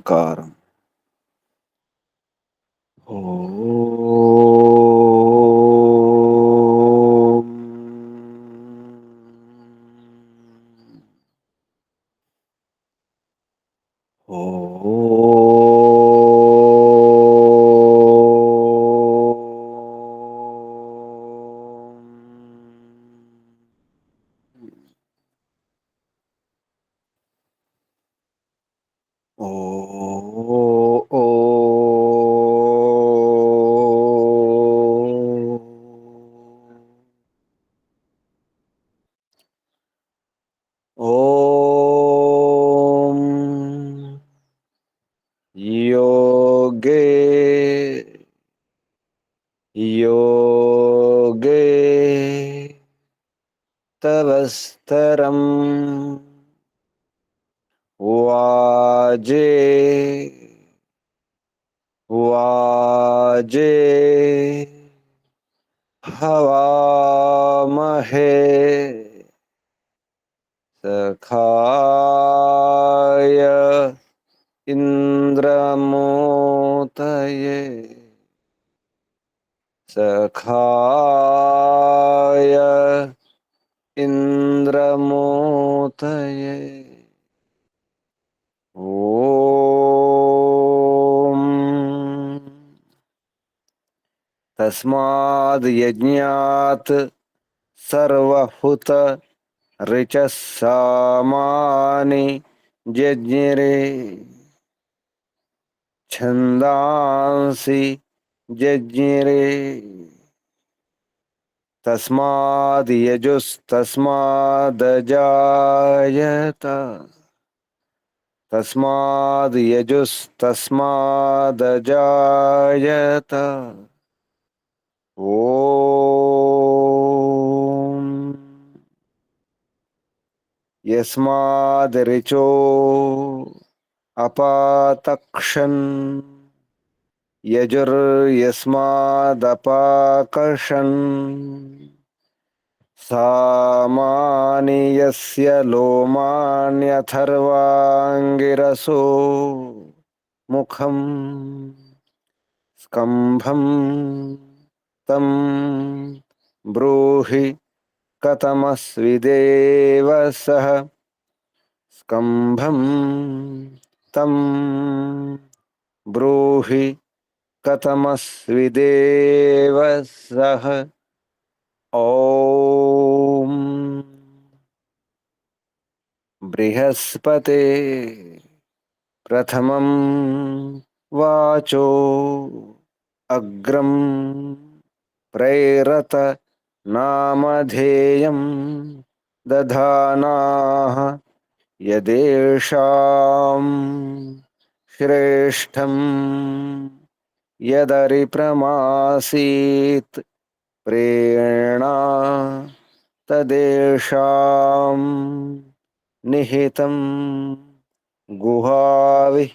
నమస్కారం. ఓం ఓం యోగే యోగే తవస్తరం వాజే వాజే హవామహే సఖాయ ఇంద్రమోతయే సఖాయ ఇంద్రమోతయే ఓం తస్మాద్ యజ్ఞాత్ సర్వహుత రిచః సామాని జజ్ఞిరే ఛందాంసి జజ్ఞిరే తస్మాద్ యజుస్తస్మాదజాయత తస్మాద్ యజుస్తస్మాదజాయత ఓం యస్మాదరిచో అపాతక్షన్ యజుర్యస్మాదపాకర్షన్ సామాని యస్య లోమాన్యథర్వాంగిరసో ముఖం స్కంభం తం బ్రూహి కథమస్విదేవ సః స్కంభం తం బ్రూహి కథమస్విదేవ సః ఓం బృహస్పతే ప్రథమం వాచో అగ్రం ప్రైరత నామధేయం దధానాః యదేషాం శ్రేష్టం యదరిప్రమాసీత్ ప్రేణా తదేషాం నిహితం గుహావి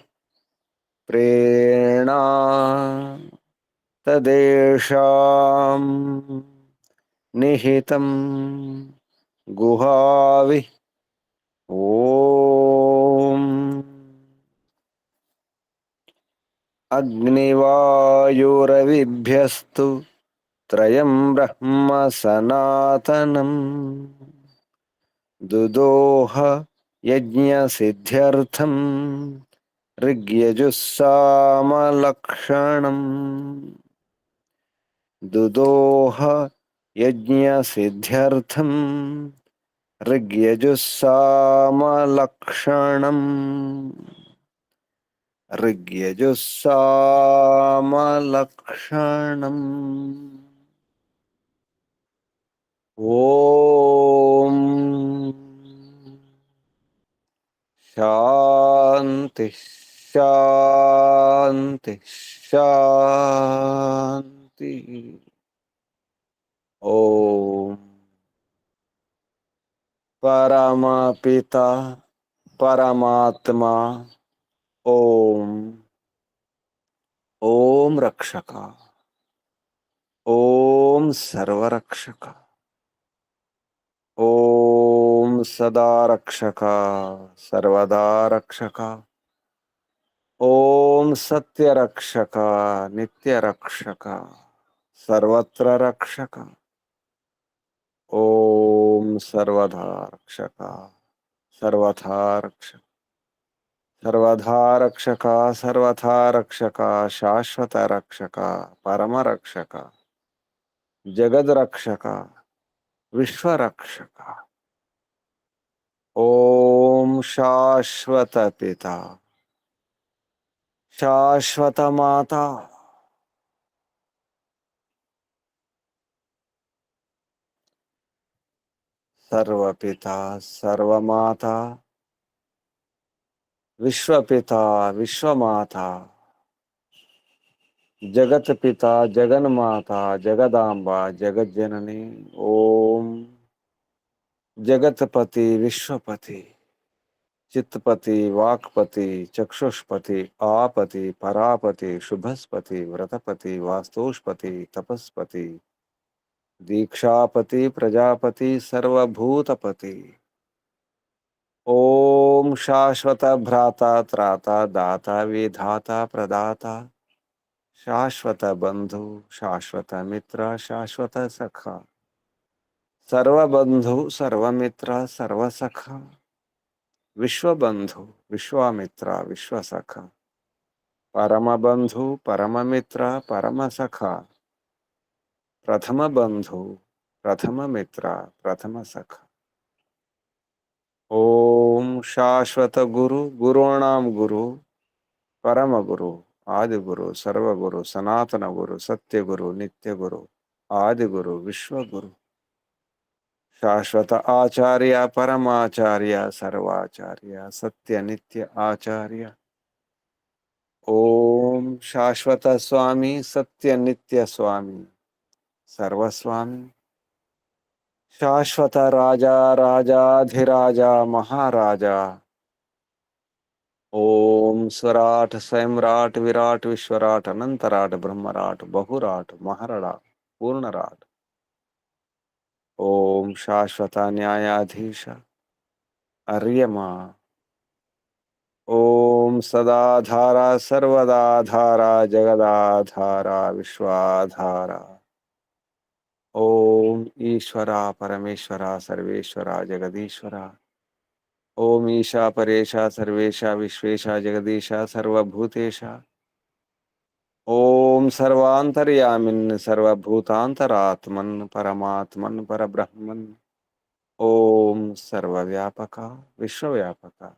ప్రేణా తదేషాం నిహితం గుహావి ఓం అగ్నివాయురవిభ్యస్తు త్రయం బ్రహ్మ సనాతనం దుదోహ యజ్ఞసిద్ధ్యర్థం ఋగ్యజుస్సామలక్షణం దుదోహ యజ్ఞసిద్ధ్యర్థం ఋగ్యజుస్సామలక్షణం ఋగ్యజుస్సామలక్షణం ఓం శాంతి శాంతి శాంతి. ఓం పరమపిత పరమాత్మ ఓం ఓం రక్షక ఓం సర్వరక్షక ఓం సదా రక్షక సర్వదా రక్షక ओम सत्य रक्षक, नित्य रक्षक, सर्वत्र रक्षक। ओम सर्वधा रक्षक, सर्वथा रक्षक, सर्वधा रक्षक, सर्वथा रक्षक, शाश्वत रक्षक, परम रक्षक, जगद रक्षक, विश्व रक्षक। ओम शाश्वत पिता, शाश्वत माता, सर्व पिता, सर्व माता, विश्व पिता, विश्व माता, जगत पिता, जगन माता, जगदांबा, जगत जननी। ओम जगतपति, विश्वपति, चित्तपति, वाक्पति, चक्षुष्पति, आपति, परापति, शुभस्पति, व्रतपति, वास्तुष्पति, तपस्पति, दीक्षापति, प्रजापति, सर्वभूतपति। ओम शाश्वत भ्राता, त्राता, दाता, विधाता, प्रदाता, शाश्वत बंधु, शाश्वत मित्र, शाश्वत सखा, सर्वबंधु, सर्वमित्र, सर्वसखा, विश्वबंधु, विश्वामित्र, विश्वसखा, परम बंधु, परम मित्र, परम सखा, प्रथम बंधु, प्रथम मित्र, प्रथम सखा। ओम शाश्वत गुरु, गुरूणाम गुरु, परम गुरु, आदि गुरु, सर्व गुरु, सनातन गुरु, सत्य गुरु, नित्य गुरु, आदि गुरु, विश्व गुरु, शाश्वत आचार्य, परमाचार्य, सर्वाचार्य, सत्य नित्य आचार्य। ओम शाश्वत स्वामी, सत्य नित्य स्वामी, सर्वस्वामी, शाश्वत राजा, राजाधिराजा, महाराजा। ओम स्वराट, स्वयंराट, विराट, विश्वराट, अनंतराट, ब्रह्मराट, बहुराट, महाराट, पूर्णराट। ओम शाश्वत न्यायाधीश, अर्यमा। ओम सदाधारा, सर्वदाधारा, जगदाधारा, विश्वाधारा। ओम ईश्वरा, परमेश्वरा, सर्वेश्वरा, जगदीश्वरा। ओम ईशा, परेशा, सर्वेशा, विश्वेशा, जगदीशा, सर्वभूतेशा। ओम सर्वांतर्यामिन्, सर्वभूतांतरात्मन्, परमात्मन्, परब्रह्मन्। ओम सर्वव्यापका, विश्वव्यापका।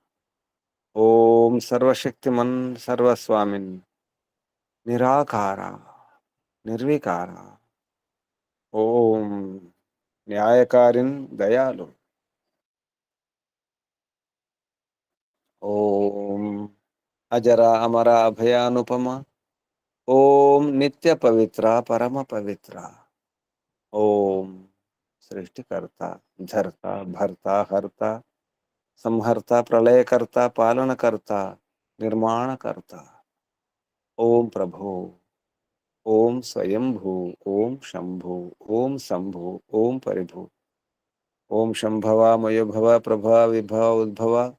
ओम सर्वशक्तिमन्, सर्वस्वामिन्, निराकारा, निर्विकारा। ओम न्यायकारिन्, दयालु। ओम अजरा, अमरा, अभयानुपमा। ओम नित्य पवित्रा, परम पवित्रा। ओम सृष्टिकर्ता, धर्ता, भर्ता, हर्ता, संहर्ता, प्रलयकर्ता, पालनकर्ता, निर्माणकर्ता। ओम प्रभु, ओम स्वयंभू, ओम शंभु, ओम शंभु, ओम परिभु। ओम शंभवा, मयोभव, प्रभा, विभव, उद्भव,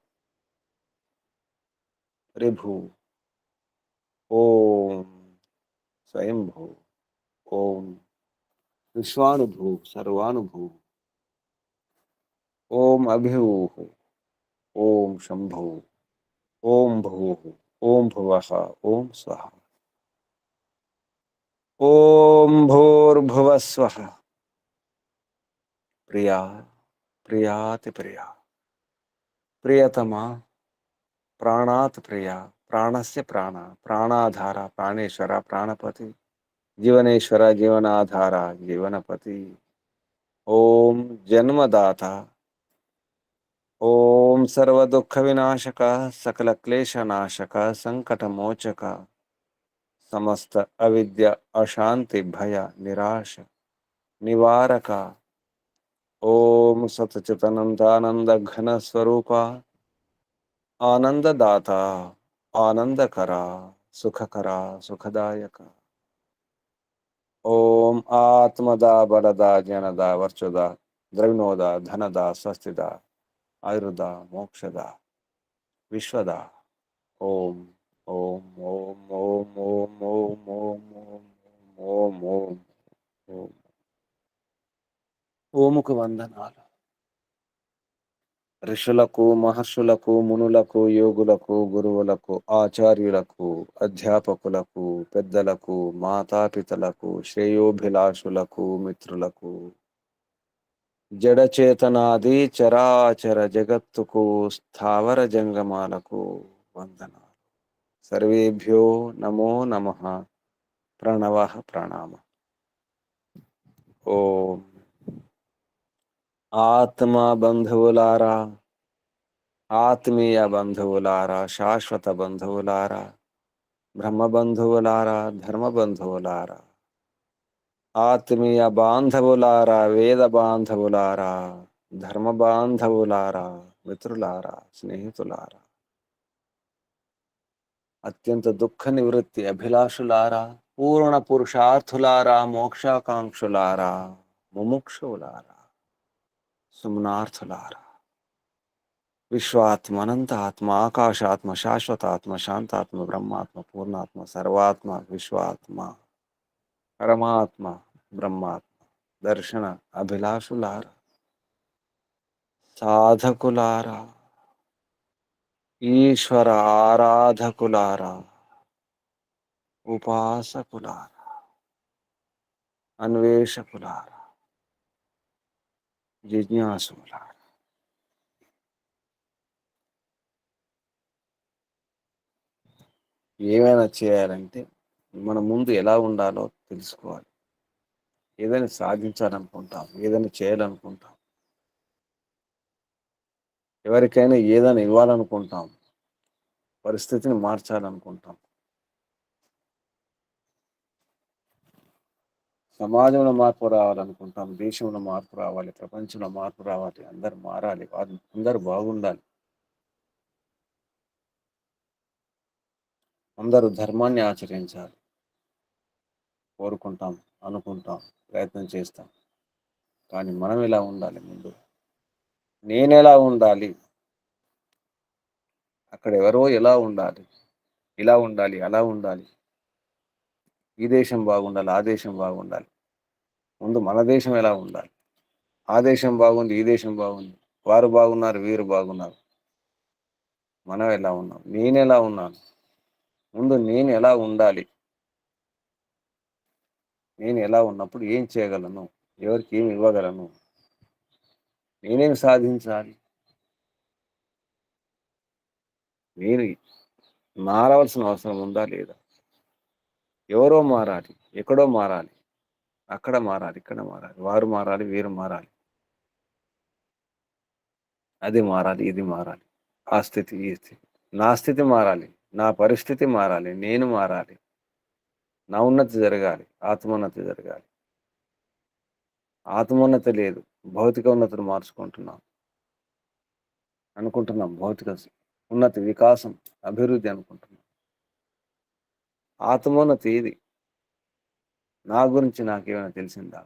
रिभु। ओम स्वयंभू, ओम विश्वानुभू, सर्वानुभू। ओम अभिभू, ओम शंभु, ओम भू, ओम भुवः, ओम स्वः। ओम भूर्भुवस्वः। प्रिया, प्रियाति प्रिया, प्रियतमा, प्राणात् प्रिया, प्राणस्य प्राण, प्राणाधारा, प्राणेश्वर, प्राणपति, जीवनेश्वर, जीवनाधारा, जीवनपति। ओम जन्मदाता। ओम सर्व दुख विनाशक, सकल क्लेश नाशक, संकट मोचक, समस्त अविद्या, अशांति, भय, निराश निवारक। ओम सतचितनंदानंद घन स्वरूपा, आनंददाता, आनंदकरा, सुखकरा, सुखदायक। ओम आत्मदा, बलदा, जनदा, वर्चुदा, द्रविणोदा, धनदा, स्वस्तिदा, आयुर्दा, मोक्षदा, विश्वदा। ओम ఓం ఓం ఓం ఓం ఓం ఓం ఓం ఓం ఓం. ఓముకు వందనాలు. ఋషులకు, మహర్షులకు, మునులకు, యోగులకు, గురువులకు, ఆచార్యులకు, అధ్యాపకులకు, పెద్దలకు, మాతాపితలకు, శ్రేయోభిలాషులకు, మిత్రులకు, జడచేతనాది చరాచర జగత్తుకు, స్థావర జంగమాలకు వందనాలు. సర్వేభ్యో నమో నమః. ప్రణవః ప్రణామ. ఓం. ఆత్మ బంధువులారా, ఆత్మీయ బంధువులారా, శాశ్వత బంధువులారా, బ్రహ్మబంధువులారా, ధర్మబంధువులారా, ఆత్మీయ బాంధవులారా, వేద బాంధవులారా, ధర్మ బాంధవులారా, మిత్రులారా, స్నేహితులారా, అత్యంత దుఃఖ నివృత్తి అభిలాషులారా, పూర్ణ పురుషార్థులారా, మోక్షాకాంక్షులారా, ముముక్షువులారా, సుమనార్థులారా, విశ్వాత్మ, అనంతాత్మ, ఆకాశాత్మ, శాశ్వతాత్మ, శాంతాత్మ, బ్రహ్మాత్మ, పూర్ణాత్మ, సర్వాత్మ, విశ్వాత్మ, పరమాత్మ, బ్రహ్మాత్మ, దర్శన అభిలాషులారా, సాధకులారా, ఈశ్వర ఆరాధకులారా, ఉపాసకులారా, అన్వేషకులారా, జిజ్ఞాసులారా, ఏమైనా చేయాలంటే మన ముందు ఎలా ఉండాలో తెలుసుకోవాలి. ఏదైనా సాధించాలనుకుంటాం, ఏదైనా చేయాలనుకుంటాం, ఎవరికైనా ఏదైనా ఇవ్వాలనుకుంటాం, పరిస్థితిని మార్చాలనుకుంటాం, సమాజంలో మార్పు రావాలనుకుంటాం, దేశంలో మార్పు రావాలి, ప్రపంచంలో మార్పు రావాలి, అందరు మారాలి, అందరూ బాగుండాలి, అందరూ ధర్మాన్ని ఆచరించాలి కోరుకుంటాం, అనుకుంటాం, ప్రయత్నం చేస్తాం. కానీ మనం ఎలా ఉండాలి? ముందు నేనెలా ఉండాలి, అక్కడ ఎవరో ఎలా ఉండాలి, ఇలా ఉండాలి, అలా ఉండాలి, ఈ దేశం బాగుండాలి, ఆ దేశం బాగుండాలి. ముందు మన దేశం ఎలా ఉండాలి? ఆ దేశం బాగుంది, ఈ దేశం బాగుంది, వారు బాగున్నారు, వీరు బాగున్నారు, మనం ఎలా ఉన్నాం? నేనెలా ఉన్నాను? ముందు నేను ఎలా ఉండాలి? నేను ఎలా ఉన్నప్పుడు ఏం చేయగలను? ఎవరికి ఏమి ఇవ్వగలను? నేనేం సాధించాలి? నేను మారవలసిన అవసరం ఉందా లేదా? ఎవరో మారాలి, ఎక్కడో మారాలి, అక్కడ మారాలి, ఇక్కడ మారాలి, వారు మారాలి, వీరు మారాలి, అది మారాలి, ఇది మారాలి, ఆ స్థితి, ఈ స్థితి. నా స్థితి మారాలి, నా పరిస్థితి మారాలి, నేను మారాలి, నా ఉన్నతి జరగాలి, ఆత్మోన్నతి జరగాలి. ఆత్మోన్నతి లేదు, భౌతిక ఉన్నతిని మార్చుకుంటున్నాం, అనుకుంటున్నాం. భౌతిక ఉన్నతి, వికాసం, అభివృద్ధి అనుకుంటున్నాం. ఆత్మోన్నతి ఇది. నా గురించి నాకేమైనా తెలిసిందా?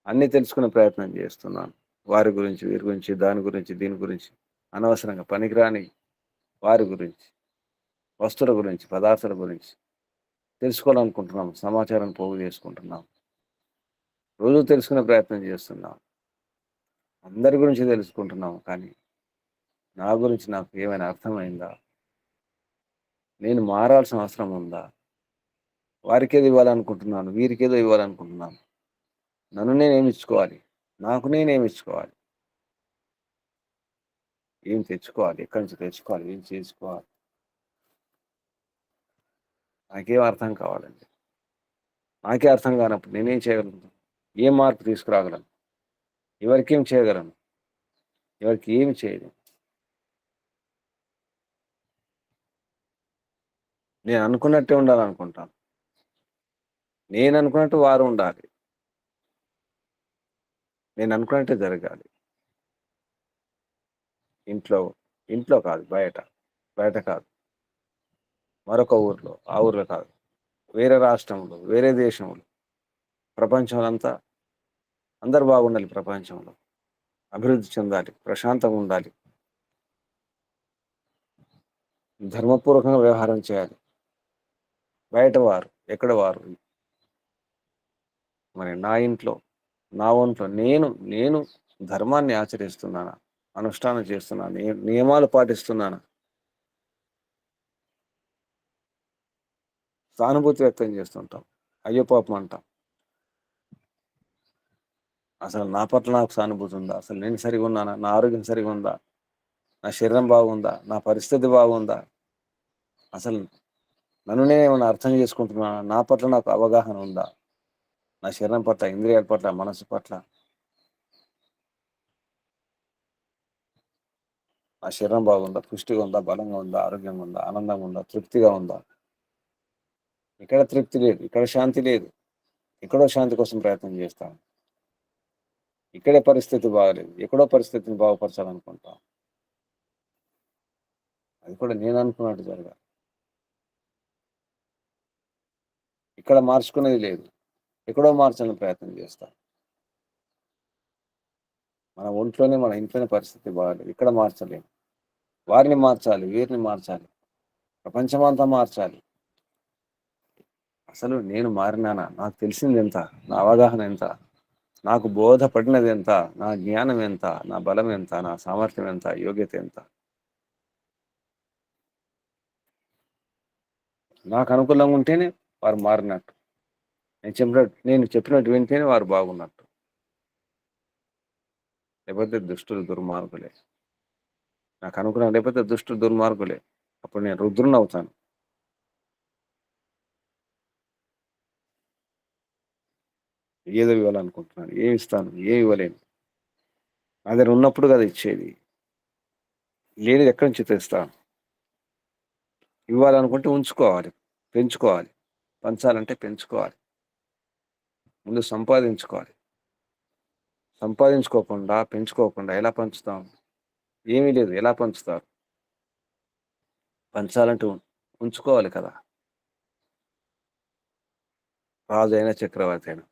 అన్నీ తెలుసుకునే ప్రయత్నం చేస్తున్నాను. వారి గురించి, వీరి గురించి, దాని గురించి, దీని గురించి, అనవసరంగా పనికిరాని వారి గురించి, వస్తువుల గురించి, పదార్థాల గురించి తెలుసుకోవాలనుకుంటున్నాం. సమాచారం పోగు చేసుకుంటున్నాం. రోజు తెలుసుకునే ప్రయత్నం చేస్తున్నాం. అందరి గురించి తెలుసుకుంటున్నాం. కానీ నా గురించి నాకు ఏమైనా అర్థమైందా? నేను మారాల్సిన అవసరం ఉందా? వారికేదో ఇవ్వాలనుకుంటున్నాను, వీరికేదో ఇవ్వాలనుకుంటున్నాను. నన్ను నేనేమిచ్చుకోవాలి, నాకు నేనేమిచ్చుకోవాలి, ఏం తెచ్చుకోవాలి, ఎక్కడి నుంచి తెచ్చుకోవాలి, ఏం చేసుకోవాలి, నాకేం అర్థం కావాలండి. నాకే అర్థం కానప్పుడు నేనేం చేయగలను? ఏం మార్పు తీసుకురాగలను? ఎవరికేం చేయగలను? ఎవరికి ఏమి చేయను. నేను అనుకున్నట్టే ఉండాలనుకుంటాను. నేను అనుకున్నట్టు వారు ఉండాలి. నేను అనుకున్నట్టే జరగాలి. ఇంట్లో ఇంట్లో కాదు, బయట, బయట కాదు, మరొక ఊర్లో, ఆ ఊర్లో కాదు, వేరే రాష్ట్రంలో, వేరే దేశంలో, ప్రపంచంలో అంతా అందరు బాగుండాలి. ప్రపంచంలో అభివృద్ధి చెందాలి, ప్రశాంతంగా ఉండాలి, ధర్మపూర్వకంగా వ్యవహారం చేయాలి. బయట వారు, ఎక్కడ వారు? మరి నా ఇంట్లో, నా ఒంట్లో నేను ధర్మాన్ని ఆచరిస్తున్నానా? అనుష్ఠానం చేస్తున్నానా? నియమాలు పాటిస్తున్నానా? సానుభూతి వ్యక్తం చేస్తుంటాం. అయ్యో పాపం అంటాం. అసలు నా పట్ల నాకు సానుభూతి ఉందా? అసలు నేను సరిగా ఉన్నానా? నా ఆరోగ్యం సరిగా ఉందా? నా శరీరం బాగుందా? నా పరిస్థితి బాగుందా? అసలు నన్ను నేనేమన్నా అర్థం చేసుకుంటున్నానా? నా పట్ల నాకు అవగాహన ఉందా? నా శరీరం పట్ల, ఇంద్రియాల పట్ల, మనసు పట్ల. నా శరీరం బాగుందా? పుష్టిగా ఉందా? బలంగా ఉందా? ఆరోగ్యంగా ఉందా? ఆనందంగా ఉందా? తృప్తిగా ఉందా? ఇక్కడ తృప్తి లేదు. ఇక్కడ శాంతి లేదు. ఎక్కడో శాంతి కోసం ప్రయత్నం చేస్తాను. ఇక్కడే పరిస్థితి బాగాలేదు. ఎక్కడో పరిస్థితిని బాగుపరచాలనుకుంటాం. అది కూడా నేను అనుకున్నట్టు జరగాలి. ఇక్కడ మార్చుకునేది లేదు. ఎక్కడో మార్చాలని ప్రయత్నం చేస్తాం. మన ఒంట్లోనే, మన ఇంట్లోనే పరిస్థితి బాగాలేదు. ఇక్కడ మార్చలేము. వారిని మార్చాలి, వీరిని మార్చాలి. ప్రపంచమంతా మార్చాలి. అసలు నేను మారినానా? నాకు తెలిసిందెంత? నా అవగాహన ఎంత? నాకు బోధపడినదెంత? నా జ్ఞానం ఎంత? నా బలం ఎంత? నా సామర్థ్యం ఎంత? యోగ్యత ఎంత? నాకు అనుకూలంగా ఉంటేనే వారు మారినట్టు. నేను చెప్పినట్టు వింటేనే వారు బాగున్నట్టు. లేకపోతే దుష్టులు, దుర్మార్గులే. నాకు అనుకూలంగా లేకపోతే దుష్టులు, దుర్మార్గులే. అప్పుడు నేను రుద్రుడినవుతాను. ఏదో ఇవ్వాలనుకుంటున్నాను. ఏమిస్తాను? ఏమి ఇవ్వలేను. నా దగ్గర ఉన్నప్పుడు కదా ఇచ్చేది. లేనిది ఎక్కడి నుంచి తెస్తాను? ఇవ్వాలనుకుంటే ఉంచుకోవాలి. పెంచుకోవాలి. పంచాలంటే పెంచుకోవాలి. ముందు సంపాదించుకోవాలి. సంపాదించుకోకుండా, పెంచుకోకుండా ఎలా పంచుతాం? ఏమీ లేదు. ఎలా పంచుతారు? పంచాలంటే ఉంచుకోవాలి కదా! రాజైనా, చక్రవర్తి అయినా,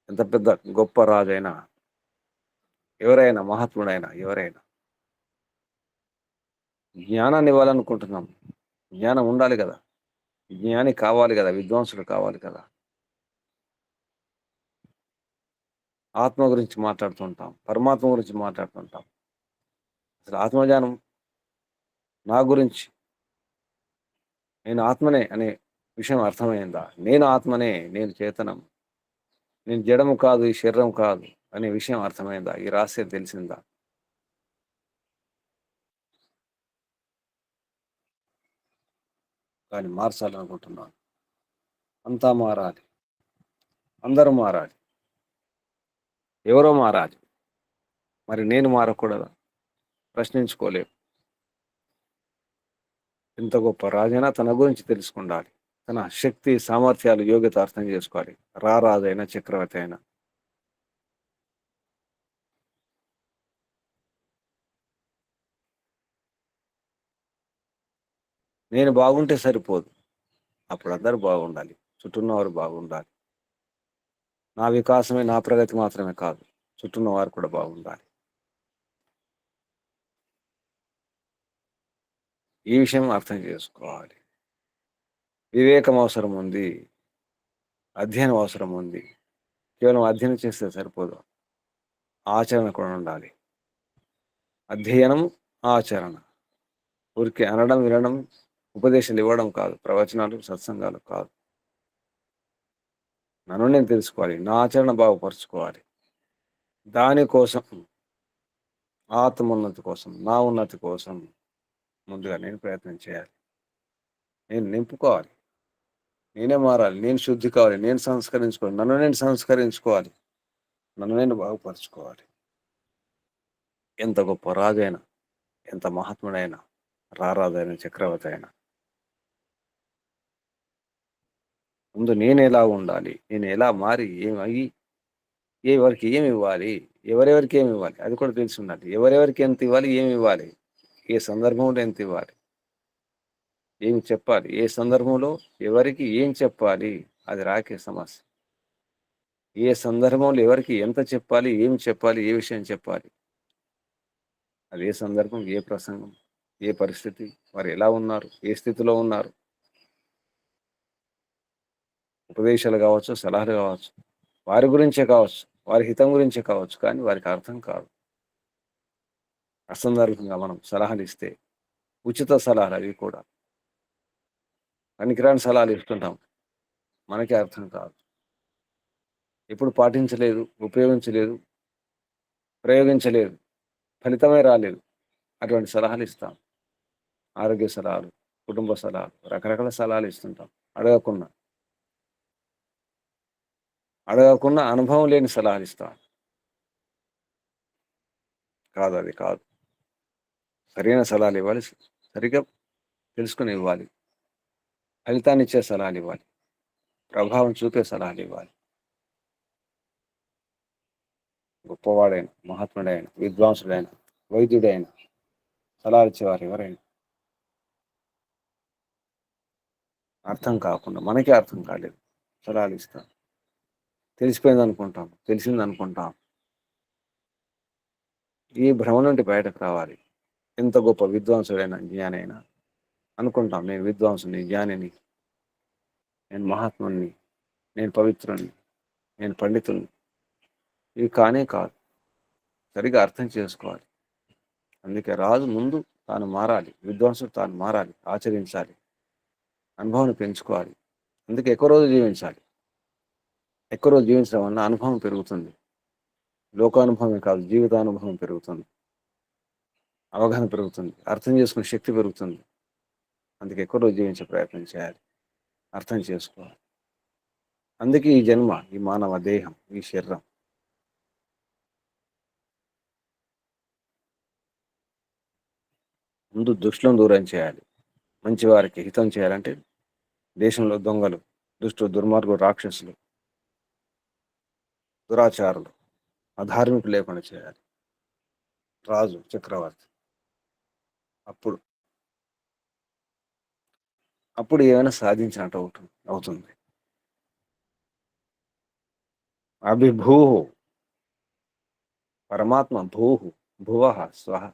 ఎంత పెద్ద గొప్ప రాజైనా, ఎవరైనా, మహాత్ముడైనా, ఎవరైనా జ్ఞానాన్ని ఇవ్వాలనుకుంటున్నాం. జ్ఞానం ఉండాలి గదా! జ్ఞాని కావాలి గదా! విద్వాంసుడు కావాలి కదా! ఆత్మ గురించి మాట్లాడుతుంటాం. పరమాత్మ గురించి మాట్లాడుతుంటాం. అసలు ఆత్మజ్ఞానం నా గురించి, నేను ఆత్మనే అనే విషయం అర్థమైందా? నేను ఆత్మనే, నేను చేతనం, నేను జడము కాదు, ఈ శరీరం కాదు అనే విషయం అర్థమైందా? ఈ రహస్యం తెలిసిందా? దాన్ని మార్చాలనుకుంటున్నాను. అంతా మారాలి. అందరూ మారాలి. ఎవరో మారాలి. మరి నేను మారకూడదా? ప్రశ్నించుకోలేం. ఎంత గొప్ప రాజైనా తన గురించి తెలుసుకుండాలి. తన శక్తి, సామర్థ్యాలు, యోగ్యత అర్థం చేసుకోవాలి. రారాజైనా, చక్రవర్తి అయినా. నేను బాగుంటే సరిపోదు. అప్పుడు అందరూ బాగుండాలి. చుట్టూ ఉన్నవారు బాగుండాలి. నా వికాసమే, నా ప్రగతి మాత్రమే కాదు. చుట్టూ ఉన్నవారు కూడా బాగుండాలి. ఈ విషయం అర్థం చేసుకోవాలి. వివేకం అవసరం ఉంది. అధ్యయనం అవసరం ఉంది. కేవలం అధ్యయనం చేస్తే సరిపోదు. ఆచరణ కూడా ఉండాలి. అధ్యయనం, ఆచరణ. ఊరికే అనడం, వినడం, ఉపదేశాలు ఇవ్వడం కాదు. ప్రవచనాలు, సత్సంగాలు కాదు. నన్ను నేను తెలుసుకోవాలి. నా ఆచరణ బాగుపరుచుకోవాలి. దానికోసం, ఆత్మోన్నతి కోసం, నా ఉన్నతి కోసం ముందుగా నేను ప్రయత్నం చేయాలి. నేను నింపుకోవాలి. నేనే మారాలి. నేను శుద్ధి కావాలి. నేను సంస్కరించుకోవాలి. నన్ను నేను సంస్కరించుకోవాలి. నన్ను నేను బాగుపరుచుకోవాలి. ఎంత గొప్ప రాజైనా, ఎంత మహాత్ముడైనా, రారాజైన, చక్రవర్తి అయినా ముందు నేనెలా ఉండాలి? నేను ఎలా మారి, ఏమయ్యి, ఎవరికి ఏమివ్వాలి? ఎవరెవరికి ఏమివ్వాలి? అది కూడా తెలిసుండాలి. ఎవరెవరికి ఎంతివ్వాలి? ఏమివ్వాలి? ఏ సందర్భంలో ఎంతివ్వాలి? ఏమి చెప్పాలి? ఏ సందర్భంలో ఎవరికి ఏం చెప్పాలి? అది రాకే సమస్య. ఏ సందర్భంలో ఎవరికి ఎంత చెప్పాలి? ఏమి చెప్పాలి? ఏ విషయం చెప్పాలి? అది ఏ సందర్భం? ఏ ప్రసంగం? ఏ పరిస్థితి? వారు ఎలా ఉన్నారు? ఏ స్థితిలో ఉన్నారు? ఉపదేశాలు కావచ్చు, సలహాలు కావచ్చు, వారి గురించే కావచ్చు, వారి హితం గురించే కావచ్చు, కానీ వారికి అర్థం కాదు. అసందర్భంగా మనం సలహాలు ఇస్తే, ఉచిత సలహాలు అవి కూడా. పనికిరాని సలహాలు ఇస్తుంటాం. మనకే అర్థం కాదు. ఎప్పుడు పాటించలేదు, ఉపయోగించలేదు, ప్రయోగించలేదు, ఫలితమే రాలేదు. అటువంటి సలహాలు ఇస్తాం. ఆరోగ్య సలహాలు, కుటుంబ సలహాలు, రకరకాల సలహాలు ఇస్తుంటాం అడగకుండా. అడగకుండా అనుభవం లేని సలహాలు ఇస్తాం. కాదు, అది కాదు. సరైన సలహాలు ఇవ్వాలి. సరిగ్గా తెలుసుకొని ఇవ్వాలి. ఫలితాన్నిచ్చే సలహాలు ఇవ్వాలి. ప్రభావం చూపే సలహాలు ఇవ్వాలి. గొప్పవాడైన, మహాత్ముడైన, విద్వాంసుడైన, వైద్యుడైన, సలహాలు ఇచ్చేవారు ఎవరైనా అర్థం కాకుండా, మనకే అర్థం కాలేదు సలహాలు ఇస్తాం. తెలిసిపోయింది అనుకుంటాం, తెలిసింది అనుకుంటాం. ఈ భ్రమ నుండి బయటకు రావాలి. ఎంత గొప్ప విద్వాంసుడైన, జ్ఞాని అయినా అనుకుంటాం, నేను విద్వాంసుని, జ్ఞానిని, నేను మహాత్ముని, నేను పవిత్రుని, నేను పండితుని. ఇవి కానే కాదు. సరిగా అర్థం చేసుకోవాలి. అందుకే రాజు ముందు తాను మారాలి, విద్వాంసుడు తాను మారాలి, ఆచరించాలి, అనుభవాన్ని పెంచుకోవాలి. అందుకే ఎక్కువ రోజు జీవించాలి. ఎక్కువ రోజు జీవించడం వల్ల అనుభవం పెరుగుతుంది. లోకానుభవమే కాదు, జీవితానుభవం పెరుగుతుంది, అవగాహన పెరుగుతుంది, అర్థం చేసుకునే శక్తి పెరుగుతుంది. అందుకే ఎక్కువ రోజు జీవించే ప్రయత్నం చేయాలి, అర్థం చేసుకోవాలి. అందుకే ఈ జన్మ, ఈ మానవ దేహం, ఈ శరీరం. ముందు దుష్టులను దూరం చేయాలి. మంచి వారికి హితం చేయాలంటే దేశంలో దొంగలు, దుష్టులు, దుర్మార్గులు, రాక్షసులు, దురాచారులు, అధార్మికులు లేకుండా చేయాలి. రాజు, చక్రవర్తి. అప్పుడు అప్పుడు ఏమైనా సాధించినట్టు అవుతుంది. అభిభూ, పరమాత్మ భూ, భువ స్వహ.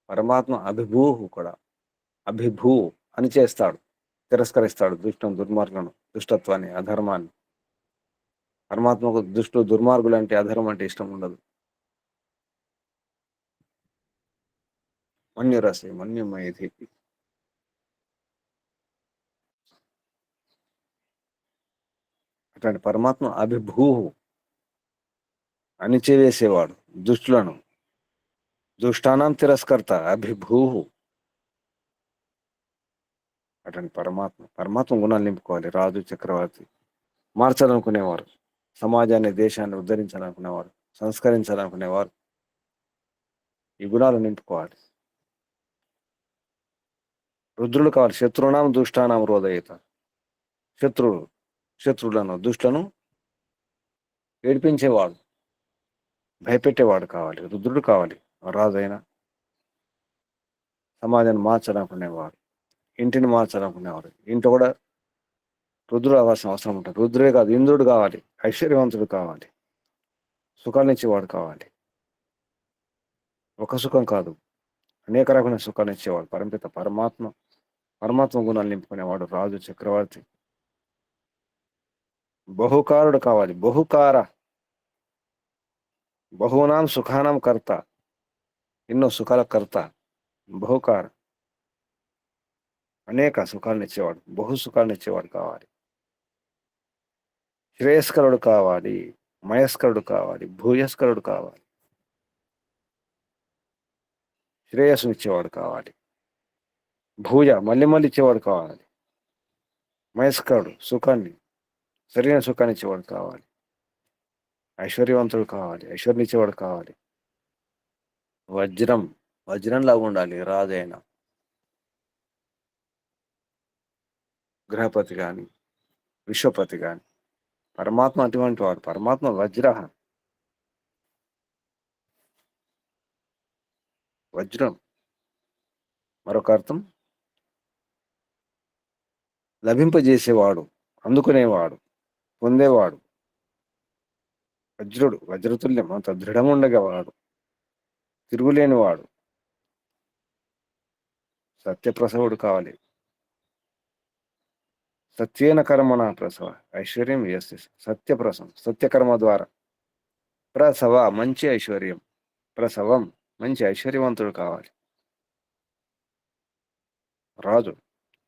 పరమాత్మ అభిభూ కూడా, అభిభూ అని చేస్తాడు, తిరస్కరిస్తాడు దుష్టం, దుర్మార్గులను, దుష్టత్వాన్ని, అధర్మాన్ని. పరమాత్మకు దుష్టులు, దుర్మార్గులు అంటే, అధర్మం అంటే ఇష్టం ఉండదు. మన్యురసే మన్యుమేధి. అట్లాంటి పరమాత్మ అభిభూ, అణిచివేసేవాడు దుష్టులను. దుష్టానాం తిరస్కర్త అభిభూ. అటువంటి పరమాత్మ గుణాలు నింపుకోవాలి రాజు, చక్రవర్తి. మార్చాలనుకునేవారు, సమాజాన్ని, దేశాన్ని ఉద్ధరించాలనుకునేవారు, సంస్కరించాలనుకునేవారు ఈ గుణాలు నింపుకోవాలి. రుద్రులు కావాలి. శత్రునాం దుష్టానాం రోదయిత. శత్రువులను, దుష్టులను ఏడిపించేవాడు, భయపెట్టేవాడు కావాలి. రుద్రుడు కావాలి. రాజైనా సమాజాన్ని మార్చాలనుకునేవాడు, ఇంటిని మార్చాలనుకునేవాడు. ఇంట్లో కూడా రుద్రుడు అవ్వాల్సిన అవసరం ఉంటుంది. రుద్రుడే కాదు, ఇంద్రుడు కావాలి, ఐశ్వర్యవంతుడు కావాలి, సుఖాన్ని ఇచ్చేవాడు కావాలి. ఒక సుఖం కాదు, అనేక రకమైన సుఖాన్ని ఇచ్చేవాడు పరమపిత పరమాత్మ గుణాలు నింపుకునేవాడు రాజు, చక్రవర్తి. బహుకారుడు కావాలి. బహునాం సుఖానాం కర్త. ఎన్నో సుఖాల కర్త. బహుకార, అనేక సుఖాలను ఇచ్చేవాడు, బహు సుఖాలను ఇచ్చేవాడు కావాలి. శ్రేయస్కరుడు కావాలి, మయస్కరుడు కావాలి, భూయస్కరుడు కావాలి. శ్రేయస్సు ఇచ్చేవాడు కావాలి. భూయ, మళ్ళీ మళ్ళీ ఇచ్చేవాడు కావాలి. మయస్కరుడు, సుఖాన్ని, సరైన సుఖాన్ని ఇచ్చేవాడు కావాలి. ఐశ్వర్యవంతుడు కావాలి, ఐశ్వర్యం ఇచ్చేవాడు కావాలి. వజ్రంలాగా ఉండాలి రాజైన, గృహపతి కానీ, విశ్వపతి కానీ. పరమాత్మ అటువంటి వాడు. పరమాత్మ వజ్రం. మరొక అర్థం లభింపజేసేవాడు, అందుకునేవాడు, పొందేవాడు. వజ్రతుల్యం, అంత దృఢముండగవాడు, తిరుగులేనివాడు. సత్యప్రసవుడు కావాలి. సత్యేన కర్మణ ప్రసవ ఐశ్వర్యం ఎస్ సత్యప్రసం సత్యకర్మ ద్వారా ప్రసవ మంచి ఐశ్వర్యం ప్రసవం మంచి ఐశ్వర్యవంతుడు కావాలి. రాజు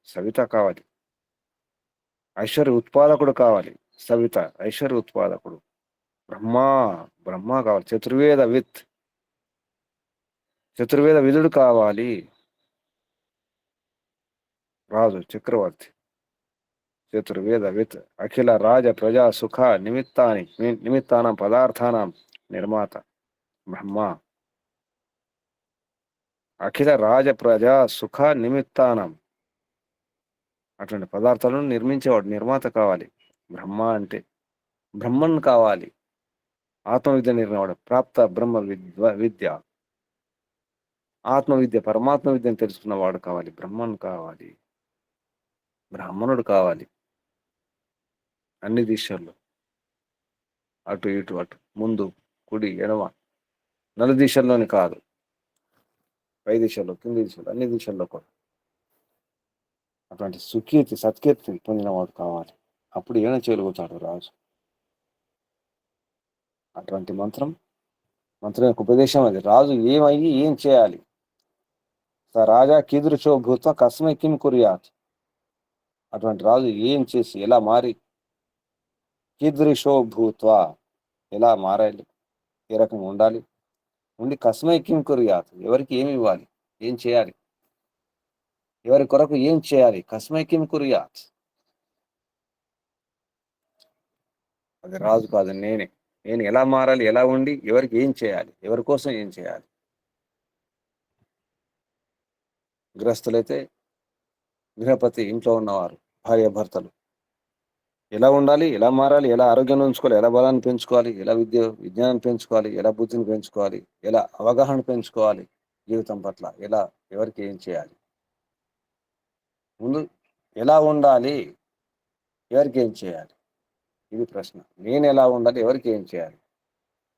సవిత కావాలి. ఐశ్వర్య ఉత్పాదకుడు కావాలి. సవిత ఐశ్వర్య ఉత్పాదకుడు. బ్రహ్మ బ్రహ్మ కావాలి. చతుర్వేద విధుడు కావాలి. రాజు చక్రవర్తి చతుర్వేద విత్ అఖిల రాజ ప్రజా సుఖ నిమిత్తానం పదార్థానం నిర్మాత బ్రహ్మ. అఖిల రాజ ప్రజా సుఖ నిమిత్తానం అటువంటి పదార్థాలను నిర్మించేవాడు నిర్మాత కావాలి. బ్రహ్మ అంటే బ్రహ్మన్ కావాలి. ఆత్మవిద్య నిర్ణయవాడు ప్రాప్త బ్రహ్మ విద్య ఆత్మవిద్య పరమాత్మ విద్యను తెలుసుకున్నవాడు కావాలి. బ్రహ్మన్ కావాలి. బ్రాహ్మణుడు కావాలి. అన్ని దిశల్లో అటు ఇటు అటు ముందు కుడి ఎడమ నలు దిశల్లోని కాదు, పై దిశలో కింది దిశలో అన్ని దిశల్లో కూడా అటువంటి సుకీర్తి సత్కీర్తి పొందినవాడు కావాలి. అప్పుడు ఏమైనా చేయగలుగుతాడు రాజు. అటువంటి మంత్రం యొక్క ఉపదేశం అది. రాజు ఏమయ్యి ఏం చేయాలి. స రాజా కీదృశో భూత్వ కస్మై కిం కుర్యాత్. అటువంటి రాజు ఏం చేసి ఎలా మారి, కీదృశో భూత్వ ఎలా మారాలి, ఏ రకంగా ఉండాలి, ఉండి కస్మై కిం కుర్యాత్ ఎవరికి ఏమి ఇవ్వాలి, ఏం చేయాలి, ఎవరి కొరకు ఏం చేయాలి. కస్మై కిం కుర్యాత్ అది రాజు కాదు, నేను ఎలా మారాలి, ఎలా ఉండి ఎవరికి ఏం చేయాలి, ఎవరి కోసం ఏం చేయాలి. గృహస్థులైతే గృహపతి ఇంట్లో ఉన్నవారు భార్య భర్తలు ఎలా ఉండాలి, ఎలా మారాలి, ఎలా ఆరోగ్యాన్ని ఉంచుకోవాలి, ఎలా బలాన్ని పెంచుకోవాలి, ఎలా విజ్ఞానం పెంచుకోవాలి, ఎలా బుద్ధిని పెంచుకోవాలి, ఎలా అవగాహన పెంచుకోవాలి జీవితం పట్ల, ఎలా ఎవరికి ఏం చేయాలి, ముందు ఎలా ఉండాలి, ఎవరికి ఏం చేయాలి. ఇది ప్రశ్న. నేను ఎలా ఉండాలి, ఎవరికి ఏం చేయాలి,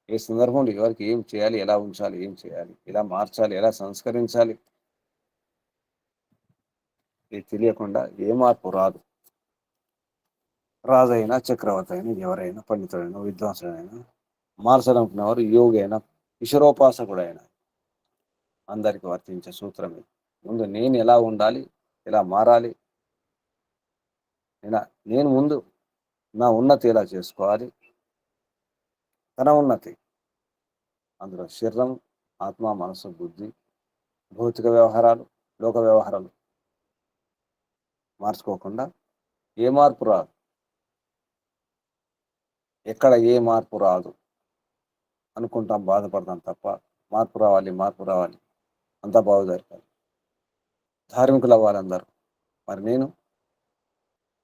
ఏ సందర్భంలో ఎవరికి ఏం చేయాలి, ఎలా ఉంచాలి, ఏం చేయాలి, ఎలా మార్చాలి, ఎలా సంస్కరించాలి, ఇది తెలియకుండా ఏ మార్పు రాదు. రాజైనా చక్రవర్తి అయినా ఎవరైనా పండితుడైనా విద్వాంసుడైనా మార్చాలనుకున్నవారు యోగి అయినా ఈశ్వరోపాసకుడైనా అందరికి వర్తించే సూత్రం ఇది. ముందు నేను ఎలా ఉండాలి, ఎలా మారాలి, నేను ముందు నా ఉన్నతి ఎలా చేసుకోవాలి, తన ఉన్నతి అందులో శరీరం ఆత్మ మనసు బుద్ధి భౌతిక వ్యవహారాలు లోక వ్యవహారాలు మార్చుకోకుండా ఏ మార్పు రాదు. ఎక్కడ ఏ మార్పు రాదు అనుకుంటాం, బాధపడతాం తప్ప మార్పు రావాలి అంతా బాగు జరగాలి, ధార్మికులు అవ్వాలి అందరూ. మరి నేను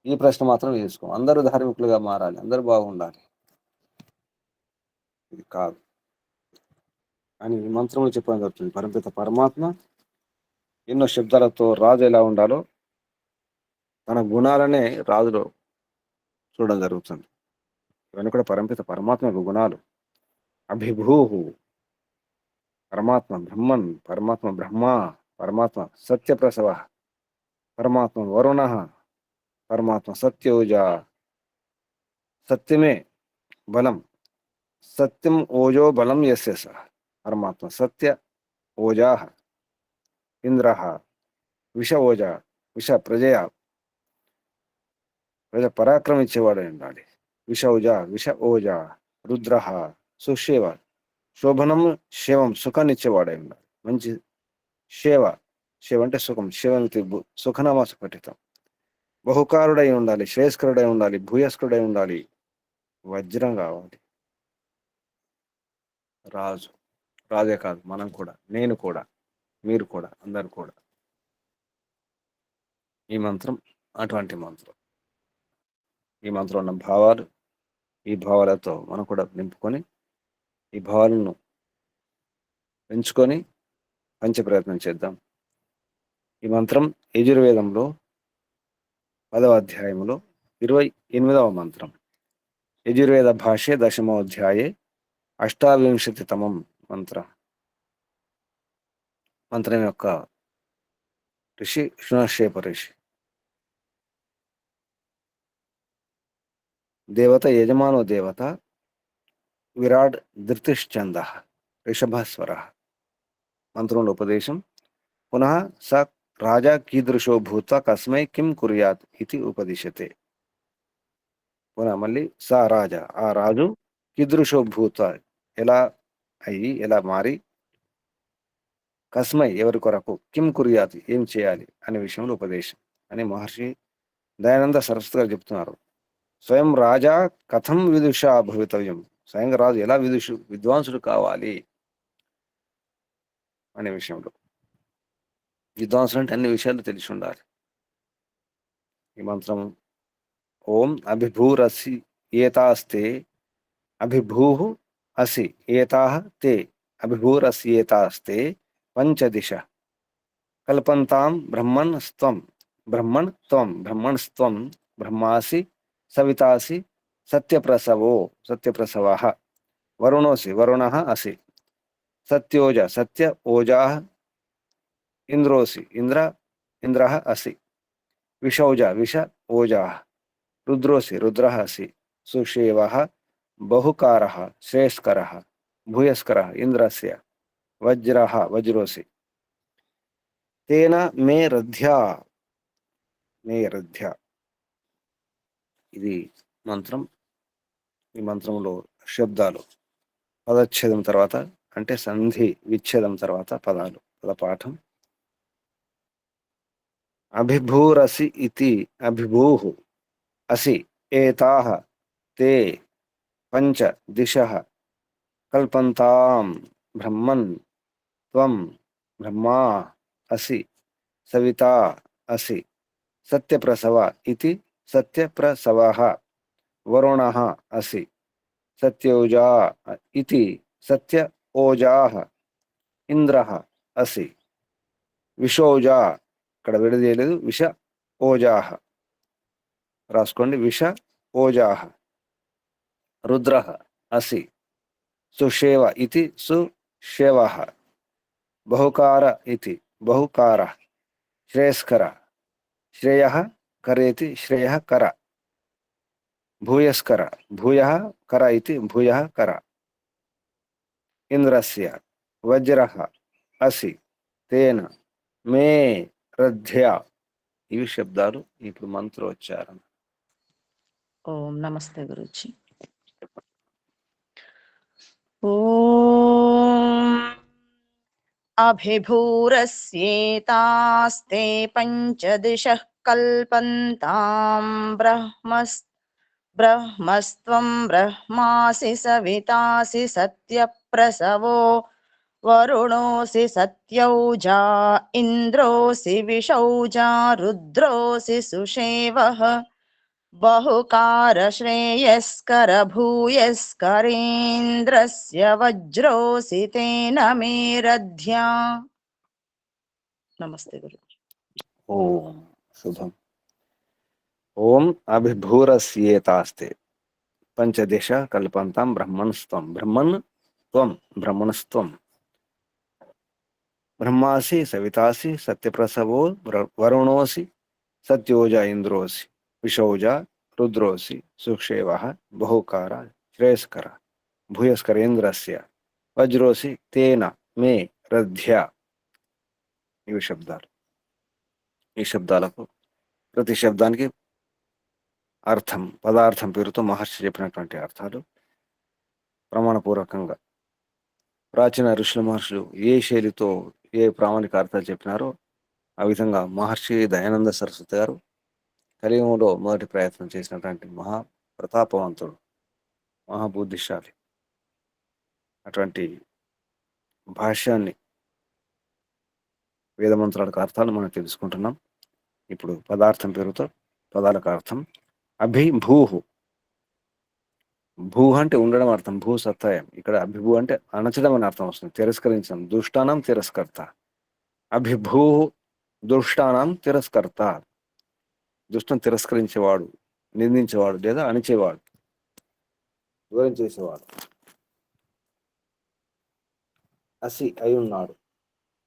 ఈ ప్రశ్న మాత్రం వేసుకో, అందరూ ధార్మికులుగా మారాలి, అందరూ బాగుండాలి, ఇది కాదు అని ఈ మంత్రంలో చెప్పడం జరుగుతుంది. పరమపిత పరమాత్మ ఎన్నో శబ్దాలతో రాజు ఎలా ఉండాలో తన గుణాలనే రాజులో చూడడం జరుగుతుంది. ఇవన్నీ కూడా పరమపిత పరమాత్మ గుణాలు. అభిభూ పరమాత్మ బ్రహ్మన్, పరమాత్మ బ్రహ్మ, పరమాత్మ సత్యప్రసవ, పరమాత్మ వరుణ, పరమాత్మ సత్యోజ, సత్యమే బలం, సత్యం ఓజో బలం యస్య స పరమాత్మ సత్య ఓజా ఇంద్ర విష ఓజ విష ప్రజయ పరాక్రమించేవాడు ఉండాలి. విష ఓజ రుద్ర సుశేవ శోభనం శివం సుఖాన్నిచ్చేవాడై ఉండాలి. మంచి శివ అంటే సుఖం, శివంతి సుఖనామా సుపఠితం. బహుకారుడై ఉండాలి, శ్రేయస్కరుడై ఉండాలి, భూయస్కరుడై ఉండాలి, వజ్రం కావాలి. రాజే కాదు, మనం కూడా, నేను కూడా, మీరు కూడా, అందరు కూడా. ఈ మంత్రం అటువంటి మంత్రం. ఈ మంత్రం ఉన్న భావాలు, ఈ భావాలతో మనం కూడా నింపుకొని ఈ భావాలను పెంచుకొని పంచ ప్రయత్నం చేద్దాం. ఈ మంత్రం యజుర్వేదంలో 10వ అధ్యాయంలో 28వ మంత్రం. యజుర్వేద భాష్యే 10వ అధ్యాయే 28తమం మంత్రం యొక్క ఋషి శృణశేప ఋషి. దేవత యజమానో దేవత విరాడ్ ధృతిశ్చంద రిషభస్వర. మంత్రంలో ఉపదేశం. పునః స రాజా కీదృశో భూత్వా కస్మై కిం కుర్యాత్ ఇది ఉపదిశతే. పునః మళ్ళీ స రాజా, ఆ రాజు కీదృశో భూత్వా, ఎలా అయ్యి, ఎలా మారి, కస్మై ఎవరి కొరకు, కిం కుర్యాత్ ఏం చేయాలి అనే విషయంలో ఉపదేశం అని మహర్షి దయానంద సరస్వతి గారు చెప్తున్నారు. స్వయం రాజా కథం విదుష భవితవ్యం, స్వయంగా రాజు ఎలా విద్వాంసుడు కావాలి అనే విషయంలో. విద్వాంసుడు అంటే అన్ని విషయాలు తెలిసి ఉండాలి. ఈ మంత్రం ఓం అభిభూరసి ఏతాస్తే అభిభూ అసి ఏతా తే అభిభూరస్యేతాస్తే పంచదిశ కల్పంతాం బ్రహ్మణ్ స్త్వం బ్రహ్మణస్త్వం బ్రహ్మాసి సవితాసి సత్యప్రసవ వరుణోసి వరుణ అసి సత్య ఓజా ఇంద్రోసి ఇంద్ర అసి విష ఓజా రుద్రోసి రుద్ర అసి సుషేవ బహుకార శ్రేయస్కర భూయస్కర ఇంద్రస్య వజ్రోసి తేన మే రథ్యా. ఇది మంత్రం. ఈ మంత్రంలో శబ్దాలు పదచ్ఛేదం తర్వాత, అంటే సంధి విచ్ఛేదం తర్వాత పదాలు, పదపాఠం. అభిభూరసి ఇతి అభిభూః అసి ఏతాః తే పంచ దిశః కల్పంతాం బ్రహ్మన్ త్వం బ్రహ్మా అసి సవితా అసి సత్యప్రసవ ఇతి సత్యప్రసవః వరుణః అసి సత్యోజా ఇతి సత్య ఓజాః ఇంద్రః అసి విషోజా, ఇక్కడ విడదీయలేదు, విష ఓజాః రాసుకోండి, విష ఓజాః రుద్రః అసి సుషేవ ఇతి సుషేవః బహుకార ఇతి బహుకారః శ్రేయస్కర శ్రేయః కరేతి శ్రేయః కర భూయస్కర భూయః కర ఇతి భూయః కర ఇంద్రస్య వజ్రః అసి తేన మే రథ్య. ఇవి శబ్దాలు. ఇప్పుడు మంత్రోచ్చారణ. ఓం నమస్తే గురుజీ. ఓం అభిభూరస్యేతాస్తే పంచదిశః కల్పంతాం బ్రహ్మస్త్వం బ్రహ్మాసి సవితాసి సత్యప్రసవో వరుణోసి సత్యౌజా ఇంద్రోసి విషౌజా రుద్రోసి సుషేవః బహుకార శ్రేయస్కర భూయస్కరేంద్రస్య వజ్రోసి తేన మే రథ్యా. నమస్తే గురు. ఓం శుభం. ఓం అభిభూరస్యేతాస్తే పంచదిశ కల్పంతాం బ్రహ్మణస్త్వం బ్రహ్మణస్త్వం బ్రహ్మాసి సవితాసి సత్యప్రసవో వరుణోసి సత్యోజ ఇంద్రోసి విషౌజ రుద్రోసి సుక్షేవః బహుకార శ్రేయస్కర భూయస్కరేంద్రస్య వజ్రోసి తేన మే రథ్య. ఇవి శబ్దాలు. ఈ శబ్దాలకు ప్రతి శబ్దానికి అర్థం, పదార్థం పేరుతో మహర్షి చెప్పినటువంటి అర్థాలు ప్రమాణపూర్వకంగా ప్రాచీన ఋషుల మహర్షులు ఏ శైలితో ఏ ప్రామాణిక అర్థాలు చెప్పినారో ఆ విధంగా మహర్షి దయానంద సరస్వతి గారు కలియుగంలో మొదటి ప్రయత్నం చేసినటువంటి ప్రతాపవంతుడు, మహాబుద్ధిశాలి. అటువంటి భాష్యాన్ని, వేదమంత్రాలకు అర్థాలు మనం తెలుసుకుంటున్నాం. ఇప్పుడు పదార్థం పేరుతో పదాలకు అర్థం. అభిభూహు, భూ అంటే ఉండడం అర్థం, భూ సత్తాయం. ఇక్కడ అభిభూ అంటే అణచడం అని అర్థం వస్తుంది, తిరస్కరించడం. దుష్టానం తిరస్కర్త. అభిభూ దుష్టానం తిరస్కర్త, దుష్టం తిరస్కరించేవాడు, నిందించేవాడు లేదా అణిచేవాడు, దూరం చేసేవాడు. అసి అయి ఉన్నాడు.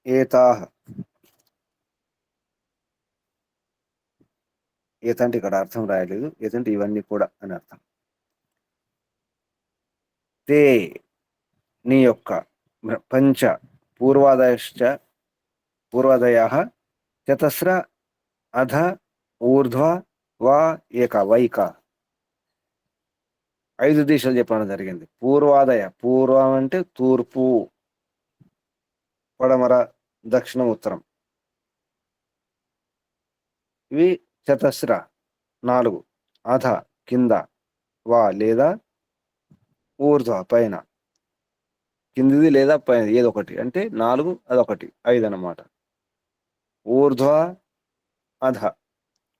ఏతాహ, ఏతంటే ఇక్కడ అర్థం రాయలేదు, ఏతంటే ఇవన్నీ కూడా అని అర్థం. తే నీ యొక్క పంచ పూర్వాదయ చతస్ర అధ ఊర్ధ్వ వా ఏక వైక 5 దిశలు చెప్పడం జరిగింది. పూర్వాదయ, పూర్వం అంటే తూర్పు, పడమర, దక్షిణం, ఉత్తరం. ఇవి చతస్ర 4, అధ కింద, వా లేదా ఊర్ధ్వ పైన, కిందిది లేదా పైన ఏదో ఒకటి, అంటే 4 అదొకటి 5 అన్నమాట. ఊర్ధ్వ అధ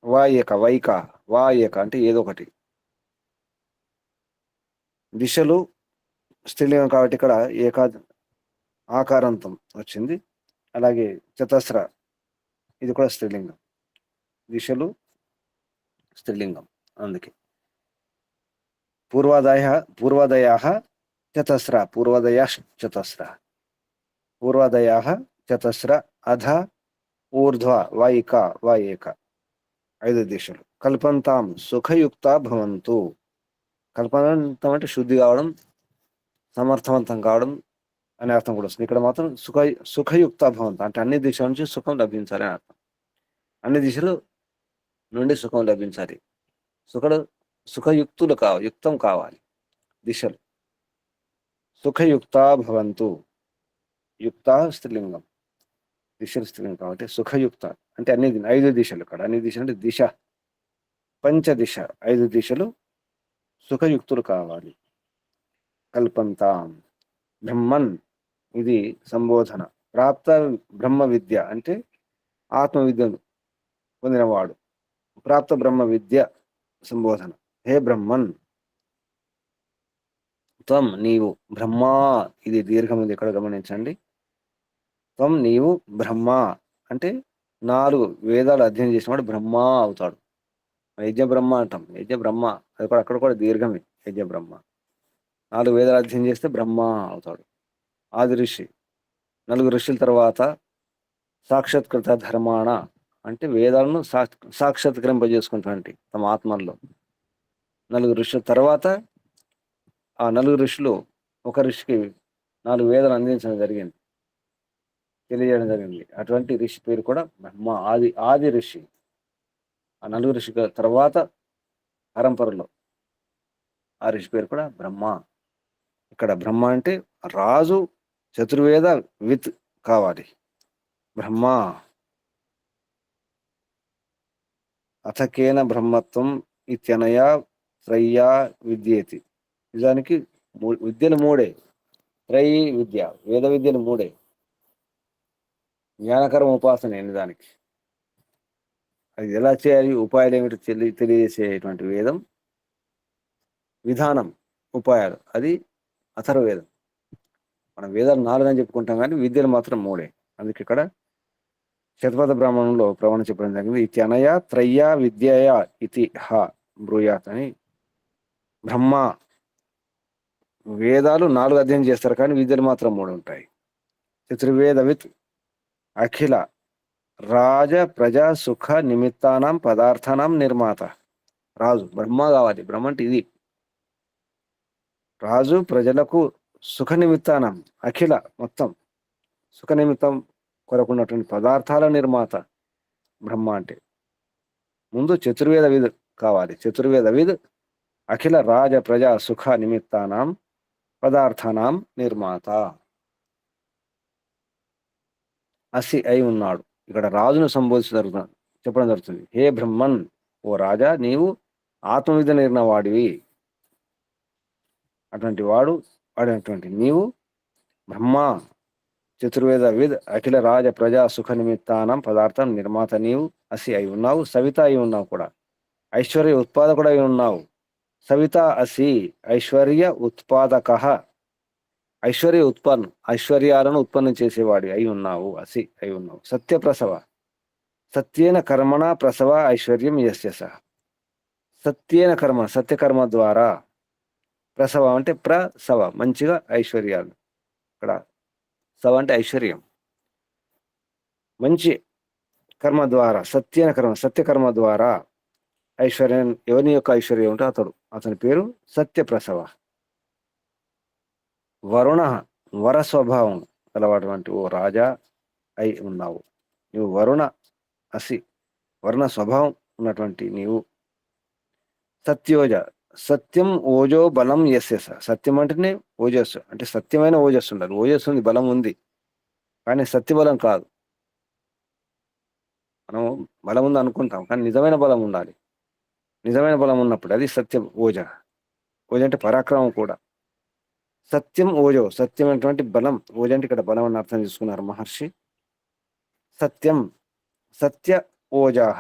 వా ఏక వైక, వా ఏక అంటే ఏదో ఒకటి. దిశలు స్త్రీలింగం కాబట్టి ఇక్కడ ఆకారంతం వచ్చింది. అలాగే చతస్ర ఇది కూడా స్త్రీలింగం, దిశలు స్త్రీలింగం. అందుకే పూర్వాదయ చతస్ర, పూర్వాదయ చతస్ర అధ ఊర్ధ్వ వైక వా ఏక 5 దిశలు. కల్పంతాం సుఖయుక్త భవంతు. కల్పంతం అంటే శుద్ధి కావడం, సమర్థవంతం కావడం అనే అర్థం కూడా వస్తుంది. ఇక్కడ మాత్రం సుఖయుక్త భవంతు అంటే అన్ని దిశల నుంచి సుఖం లభించాలి అని అర్థం. అన్ని దిశలు నుండి సుఖం లభించాలి. యుక్తం కావాలి దిశలు. సుఖయుక్త భవంతు, యుక్త స్త్రీలింగం, దిశలు స్త్రీలింగం కాబట్టి సుఖయుక్త అంటే 5 దిశలు. ఇక్కడ అన్ని దిశలు అంటే దిశ, పంచదిశ 5 దిశలు సుఖయుక్తులు కావాలి. కల్పంతాం బ్రహ్మన్ ఇది సంబోధన. ప్రాప్త బ్రహ్మ విద్య అంటే ఆత్మ విద్యను పొందినవాడు. ప్రాప్త బ్రహ్మ విద్య సంబోధన. హే బ్రహ్మన్, త్వం నీవు, బ్రహ్మా ఇది దీర్ఘం ఉంది ఇక్కడ గమనించండి. త్వం నీవు బ్రహ్మ అంటే 4 వేదాలు అధ్యయనం చేసినవాడు బ్రహ్మ అవుతాడు. యజ్ఞ బ్రహ్మ అంటాం, యజ్ఞ బ్రహ్మ అది కూడా అక్కడ కూడా దీర్ఘమే. యజ్ఞ బ్రహ్మ 4 వేదాలు అధ్యయనం చేస్తే బ్రహ్మ అవుతాడు. ఆది ఋషి, 4 ఋషుల తర్వాత సాక్షాత్కృత ధర్మాణ అంటే వేదాలను సాక్షాత్కరింపజేసుకుంటారంటే తమ ఆత్మల్లో 4 ఋషుల తర్వాత ఆ 4 ఋషులు ఒక ఋషికి 4 వేదాలు అందించడం జరిగింది, తెలియజేయడం జరిగింది. అటువంటి ఋషి పేరు కూడా బ్రహ్మ, ఆది ఋషి. ఆ 4 ఋషుల తర్వాత పరంపరలో ఆ ఋషి పేరు కూడా బ్రహ్మ. ఇక్కడ బ్రహ్మ అంటే రాజు చతుర్వేద విత్ కావాలి బ్రహ్మ. అథకేన బ్రహ్మత్వం ఇత్యనయా త్రయ్యా విద్యేతి. నిజానికి విద్యలు 3. త్రయీ విద్య, వేద విద్యలు 3. జ్ఞానకరం ఉపాసన నిజానికి. అది ఎలా చేయాలి, ఉపాయాలు ఏమిటో తెలియజేసేటువంటి వేదం, విధానం, ఉపాయాలు అది అథర్వవేదం. మనం వేదాలు 4 అని చెప్పుకుంటాం కానీ విద్యలు మాత్రం 3. అందుకే ఇక్కడ శతపథ బ్రాహ్మణంలో ప్రవణ చెప్పడం జరిగింది. ఇత్యనయ త్రయ్యా విద్యయ ఇతి హ బ్రూయాత్ అని. బ్రహ్మ వేదాలు 4 అధ్యయనం చేస్తారు కానీ విద్యలు మాత్రం 3 ఉంటాయి. చతుర్వేదవిత్ అఖిల రాజ ప్రజా సుఖ నిమిత్తానం పదార్థానం నిర్మాత. రాజు బ్రహ్మ కావాలి. బ్రహ్మ అంటే ఇది రాజు, ప్రజలకు సుఖ నిమిత్తానం, అఖిల మొత్తం సుఖ నిమిత్తం కొరకున్నటువంటి పదార్థాల నిర్మాత బ్రహ్మ అంటే. ముందు చతుర్వేద విద్ కావాలి. చతుర్వేద విద్ అఖిల రాజ ప్రజా సుఖ నిమిత్తానం పదార్థానం నిర్మాత. అసి అయి ఉన్నాడు. ఇక్కడ రాజును సంబోధించడం చెప్పడం జరుగుతుంది. హే బ్రహ్మన్, ఓ రాజా నీవు ఆత్మవిద్య నేర్న వాడివి. అటువంటి నీవు బ్రహ్మ, చతుర్వేద విద్ అఖిల రాజ ప్రజా సుఖ నిమిత్తానం పదార్థం నిర్మాత నీవు అసి అయి ఉన్నావు. సవిత అయి ఉన్నావు కూడా. ఐశ్వర్య ఉత్పాదకుడు అయి ఉన్నావు. సవిత అసి ఐశ్వర్య ఉత్పాదక. ఐశ్వర్యాలను ఉత్పన్నం చేసేవాడి అయి ఉన్నావు. అసి అయి ఉన్నావు. సత్యప్రసవ, సత్యేన కర్మణ ప్రసవ ఐశ్వర్యం యస్య స. సత్యేన కర్మ, సత్యకర్మ ద్వారా, ప్రసవ అంటే ప్రసవ మంచిగా ఐశ్వర్యాలు. ఇక్కడ సవ అంటే ఐశ్వర్యం. మంచి కర్మ ద్వారా, సత్యకర్మ ద్వారా ఐశ్వర్యం. ఎవరి యొక్క ఐశ్వర్యం ఉంటే అతని పేరు సత్యప్రసవ. వరుణ వర స్వభావం గలవాటువంటి ఓ రాజా అయి ఉన్నావు. నీవు వరుణ అసి, వరుణ స్వభావం ఉన్నటువంటి నీవు. సత్యోజ, సత్యం ఓజో బలం యస్యస. సత్యం అంటేనే ఓజస్సు, అంటే సత్యమైన ఓజస్సు ఉండాలి. ఓజస్సు ఉంది, బలం ఉంది, కానీ సత్యబలం కాదు. మనం బలం ఉంది అనుకుంటాం, కానీ నిజమైన బలం ఉండాలి. నిజమైన బలం ఉన్నప్పుడు అది సత్యం. ఓజ, ఓజ అంటే పరాక్రమం కూడా. సత్యం ఓజో, సత్యమైనటువంటి బలం. ఓజ అంటే ఇక్కడ బలం అని అర్థం చేసుకున్నారు మహర్షి. సత్యం, సత్య ఓజాహ.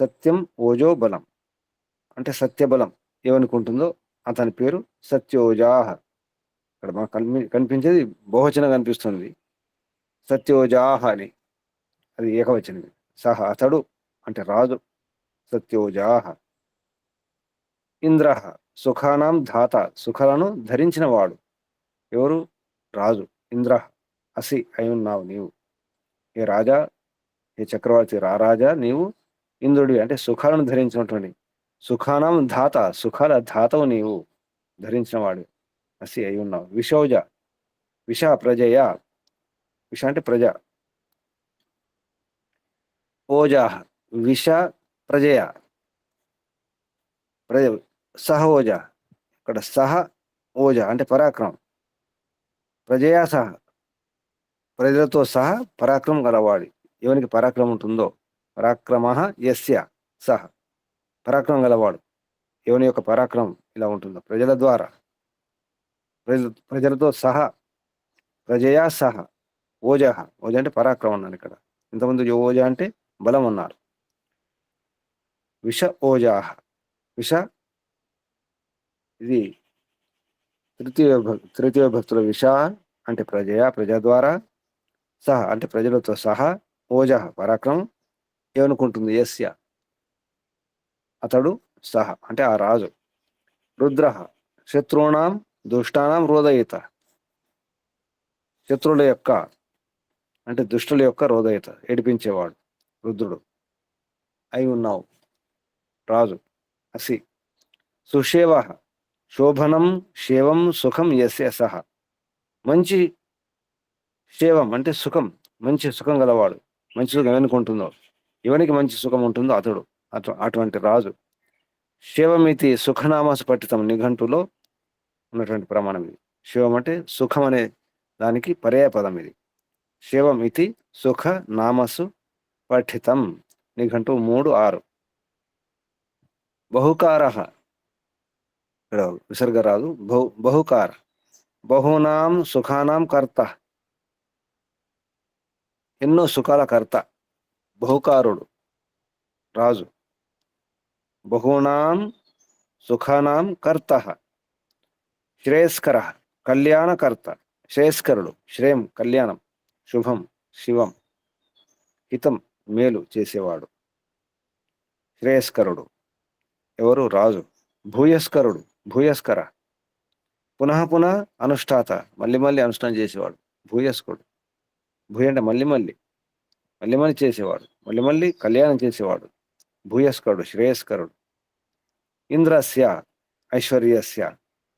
సత్యం ఓజో బలం అంటే సత్యబలం ఏమనికి ఉంటుందో అతని పేరు సత్యోజాహ. ఇక్కడ మనకు కనిపించేది బహువచనం కనిపిస్తుంది, సత్యోజాహ అని. అది ఏకవచనం. సహ అతడు అంటే రాజు, సత్యోజాహ. ఇంద్ర సుఖానాం ధాత, సుఖాలను ధరించిన వాడు. ఎవరు? రాజు. ఇంద్ర అసి అయి ఉన్నావు నీవు. ఏ రాజా, ఏ చక్రవర్తి, రారాజా నీవు ఇంద్రుడి, అంటే సుఖాలను ధరించినటువంటి, సుఖానం ధాత, సుఖాల ధాతవు నీవు, ధరించిన వాడు అసి అయి ఉన్నావు. విశౌజ, విష ప్రజయ, విష అంటే ప్రజ. ఓజాహ విష ప్రజయ, ప్రజ. సహ ఓజ, ఇక్కడ సహ ఓజ అంటే పరాక్రమం. ప్రజయా సహ, ప్రజలతో సహా పరాక్రమం గలవాడి. ఎవనికి పరాక్రమం ఉంటుందో, పరాక్రమ యస్య సహ, పరాక్రమం గలవాడు. ఎవని యొక్క పరాక్రమం ఇలా ఉంటుందో, ప్రజల ద్వారా, ప్రజలతో సహా. ప్రజయా సహ ఓజహ, ఓజ అంటే పరాక్రమం అన్నాను ఇక్కడ. ఇంతకుముందు ఓజ అంటే బలం అన్నారు. విష ఓజాహ, విష ఇది తృతీయ భక్తుల. విష అంటే ప్రజయ, ప్రజ ద్వారా. సహ అంటే ప్రజలతో సహా. ఓజహ పరాక్రమం ఏమనుకుంటుంది, యస్య అతడు, సహ అంటే ఆ రాజు. రుద్ర శత్రువునాం దుష్టానాం రోదయిత, శత్రువుల యొక్క అంటే దుష్టుల యొక్క రోదయిత ఏడిపించేవాడు రుద్రుడు అయి ఉన్నావు రాజు అసి. సుషేవ శోభనం శేవం సుఖం యస్య సహ, మంచి శేవం అంటే సుఖం, మంచి సుఖం గలవాడు. మంచి సుఖం ఎవరికి ఎవనికి మంచి సుఖం ఉంటుందో అతడు, అటువంటి రాజు. శివమితి సుఖనామాసు పఠితం, నిఘంటులో ఉన్నటువంటి ప్రమాణం ఇది. శివం అంటే సుఖం అనే దానికి పర్యాయ పదం ఇది. శివం ఇది సుఖ నామసు పఠితం, నిఘంటు 3:6. బహుకార, ఇక్కడ విసర్గ రాదు, బహుకార. బహూనాం సుఖానాం కర్త, ఎన్నో సుఖాల కర్త, బహుకారుడు రాజు. బహూనాం సుఖానాం కర్త, శ్రేయస్కర కళ్యాణకర్త, శ్రేయస్కరుడు, శ్రేయం కళ్యాణం, శుభం శివం, హితం మేలు చేసేవాడు, శ్రేయస్కరుడు ఎవరు? రాజు. భూయస్కరుడు, భూయస్కర పునః పునః అనుష్ఠాత, మళ్ళీ మళ్ళీ అనుష్ఠానం చేసేవాడు, భూయస్కరుడు. భూయ అంటే మళ్ళీ మళ్ళీ, మళ్ళీ మళ్ళీ చేసేవాడు, మళ్ళీ మళ్ళీ కళ్యాణం చేసేవాడు, భూయస్కరుడు, శ్రేయస్కరుడు. ఇంద్రస్య ఐశ్వర్యస్య,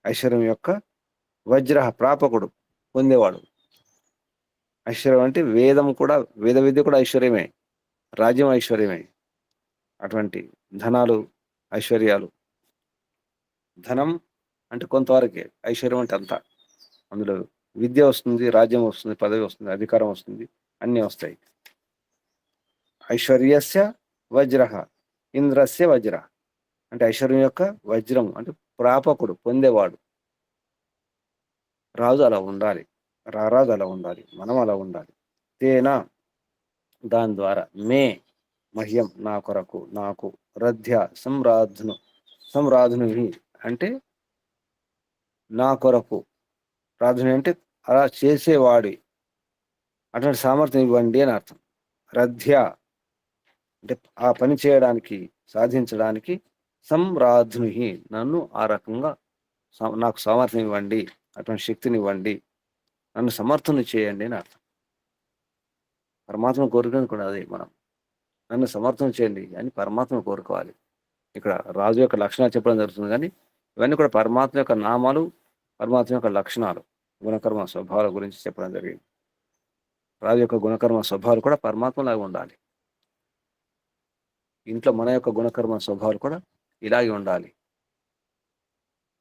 ఐశ్వర్యం యొక్క. వజ్ర ప్రాపకుడు, పొందేవాడు. ఐశ్వర్యం అంటే వేదం కూడా, వేద విద్య కూడా ఐశ్వర్యమే, రాజ్యం ఐశ్వర్యమే. అటువంటి ధనాలు, ఐశ్వర్యాలు. ధనం అంటే కొంతవరకే, ఐశ్వర్యం అంటే అంతా. అందులో విద్య వస్తుంది, రాజ్యం వస్తుంది, పదవి వస్తుంది, అధికారం వస్తుంది, అన్నీ వస్తాయి. ఐశ్వర్యస్య వజ్ర, ఇంద్రస్య వజ్ర అంటే ఐశ్వర్యం యొక్క వజ్రం అంటే ప్రాపకుడు, పొందేవాడు. రాజు అలా ఉండాలి, రారాజు అలా ఉండాలి, మనం అలా ఉండాలి. తేనా దాని ద్వారా, మే మహ్యం నా కొరకు, నాకు, రథ్య సంరాధును అంటే నా కొరకు, రాధుని అంటే అలా చేసేవాడి, అటువంటి సామర్థ్యం ఇవ్వండి అని అర్థం. రథ్య అంటే ఆ పని చేయడానికి, సాధించడానికి. సంరాధుని నన్ను ఆ రకంగా నాకు సామర్థ్యం ఇవ్వండి, అటువంటి శక్తిని ఇవ్వండి, నన్ను సమర్థుని చేయండి అని అర్థం. పరమాత్మ కోరుకుని కూడా అదే, మనం నన్ను సమర్థం చేయండి అని పరమాత్మ కోరుకోవాలి. ఇక్కడ రాజు యొక్క లక్షణాలు చెప్పడం జరుగుతుంది, కానీ ఇవన్నీ కూడా పరమాత్మ యొక్క నామాలు, పరమాత్మ యొక్క లక్షణాలు, గుణకర్మ స్వభావాల గురించి చెప్పడం జరిగింది. రాజు యొక్క గుణకర్మ స్వభావాలు కూడా పరమాత్మలాగా ఉండాలి. ఇంట్లో మన యొక్క గుణకర్మ స్వభావాలు కూడా ఇలాగే ఉండాలి.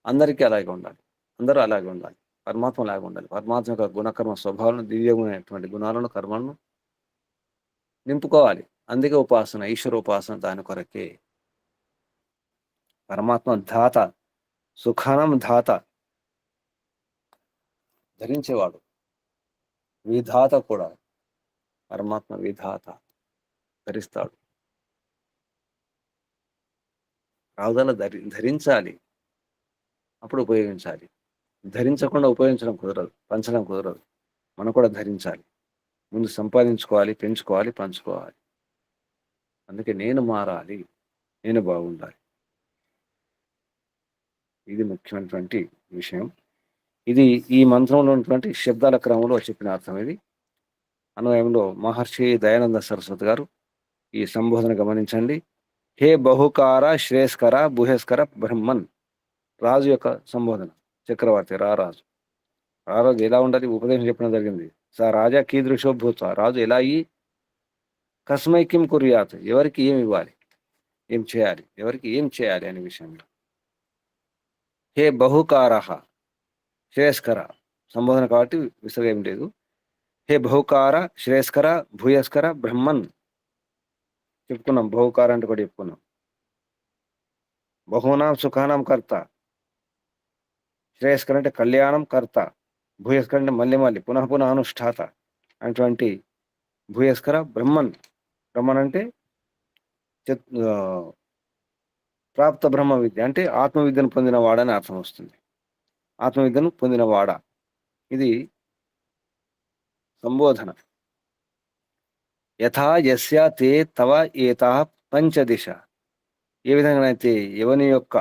అందరికీ అలాగే ఉండాలి. అందరూ అలాగే ఉండాలి. పరమాత్మ లాగా ఉండాలి. పరమాత్మ యొక్క గుణకర్మ స్వభావాలను, దివ్యమైనటువంటి గుణాలను, కర్మలను నింపుకోవాలి. అందుకే ఉపాసన, ఈశ్వర ఉపాసన దాని కొరకే. పరమాత్మ ధాత, సుఖానం ధాత, ధరించేవాడు. విధాత కూడా. పరమాత్మ విధాత, ధరిస్తాడు. రావుదల ధరించాలి, అప్పుడు ఉపయోగించాలి. ధరించకుండా ఉపయోగించడం కుదరదు, పంచడం కుదరదు. మనం కూడా ధరించాలి. ముందు సంపాదించుకోవాలి, పెంచుకోవాలి, పంచుకోవాలి. అందుకే నేను మారాలి, నేను బాగుండాలి. ఇది ముఖ్యమైనటువంటి విషయం. ఇది ఈ మంత్రంలో ఉన్నటువంటి శబ్దాల క్రమంలో చెప్పిన అర్థం. ఇది అన్వయంలో మహర్షి దయానంద సరస్వతి గారు ఈ సంబోధన గమనించండి. హే బహుకార శ్రేయస్కర భూయస్కర బ్రహ్మన్. రాజు యొక్క సంబోధన. చక్రవర్తి రారాజు. రారాజు ఎలా ఉండాలి ఉపదేశం చెప్పడం జరిగింది. స రాజా కీదృశో భూత్వ. రాజు ఎలా అయ్యి కస్మై కిం కుర్యాత్, ఎవరికి ఏమి ఇవ్వాలి, ఏం చేయాలి, ఎవరికి ఏం చేయాలి అనే విషయంలో. హే బహుకార శ్రేయస్కర సంబోధన కాబట్టి విసర్గ ఏం లేదు. హే బహుకార శ్రేయస్కర భూయస్కర బ్రహ్మన్. చెప్పుకున్నాం. బహుకార అంటే కూడా చెప్పుకున్నాం. బహూనాం సుఖానాం కర్త. శ్రేయస్కర అంటే కళ్యాణం కర్త. భూయస్కర అంటే మళ్ళీ మళ్ళీ పునః పునః అనుష్ఠాత అటువంటి భూయస్కర బ్రహ్మన్. బ్రహ్మన్ అంటే ప్రాప్త బ్రహ్మ విద్య అంటే ఆత్మవిద్యను పొందిన వాడని అర్థం వస్తుంది. ఆత్మవిద్యను పొందిన వాడ. ఇది సంబోధన. యథా యస్య తే తవ ఏతా పంచదిశ. ఏ విధంగానైతే ఎవని యొక్క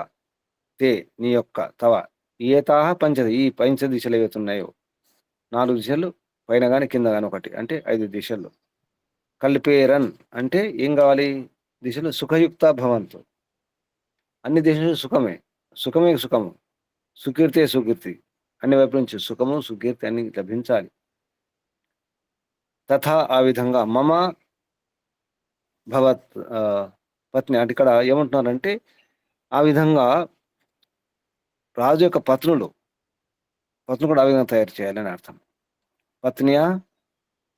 తే నీ యొక్క తవ ఏతా పంచది ఈ పంచదిశలు ఏవైతున్నాయో 4 దిశలు పైన కానీ కింద కానీ ఒకటి అంటే 5 దిశలు. కల్పేరన్ అంటే ఏం కావాలి, దిశలు సుఖయుక్త భవంతు. అన్ని దిశలు సుఖమే, సుఖమే సుఖము, సుకీర్తే సుకీర్తి. అన్ని వైపు నుంచి సుఖము సుకీర్తి అన్ని లభించాలి. తథా ఆ విధంగా మమ భవత్ పత్ని అంటే ఇక్కడ ఏమంటున్నారంటే ఆ విధంగా రాజు యొక్క పత్నులు కూడా ఆ విధంగా తయారు చేయాలని అర్థం. పత్నియా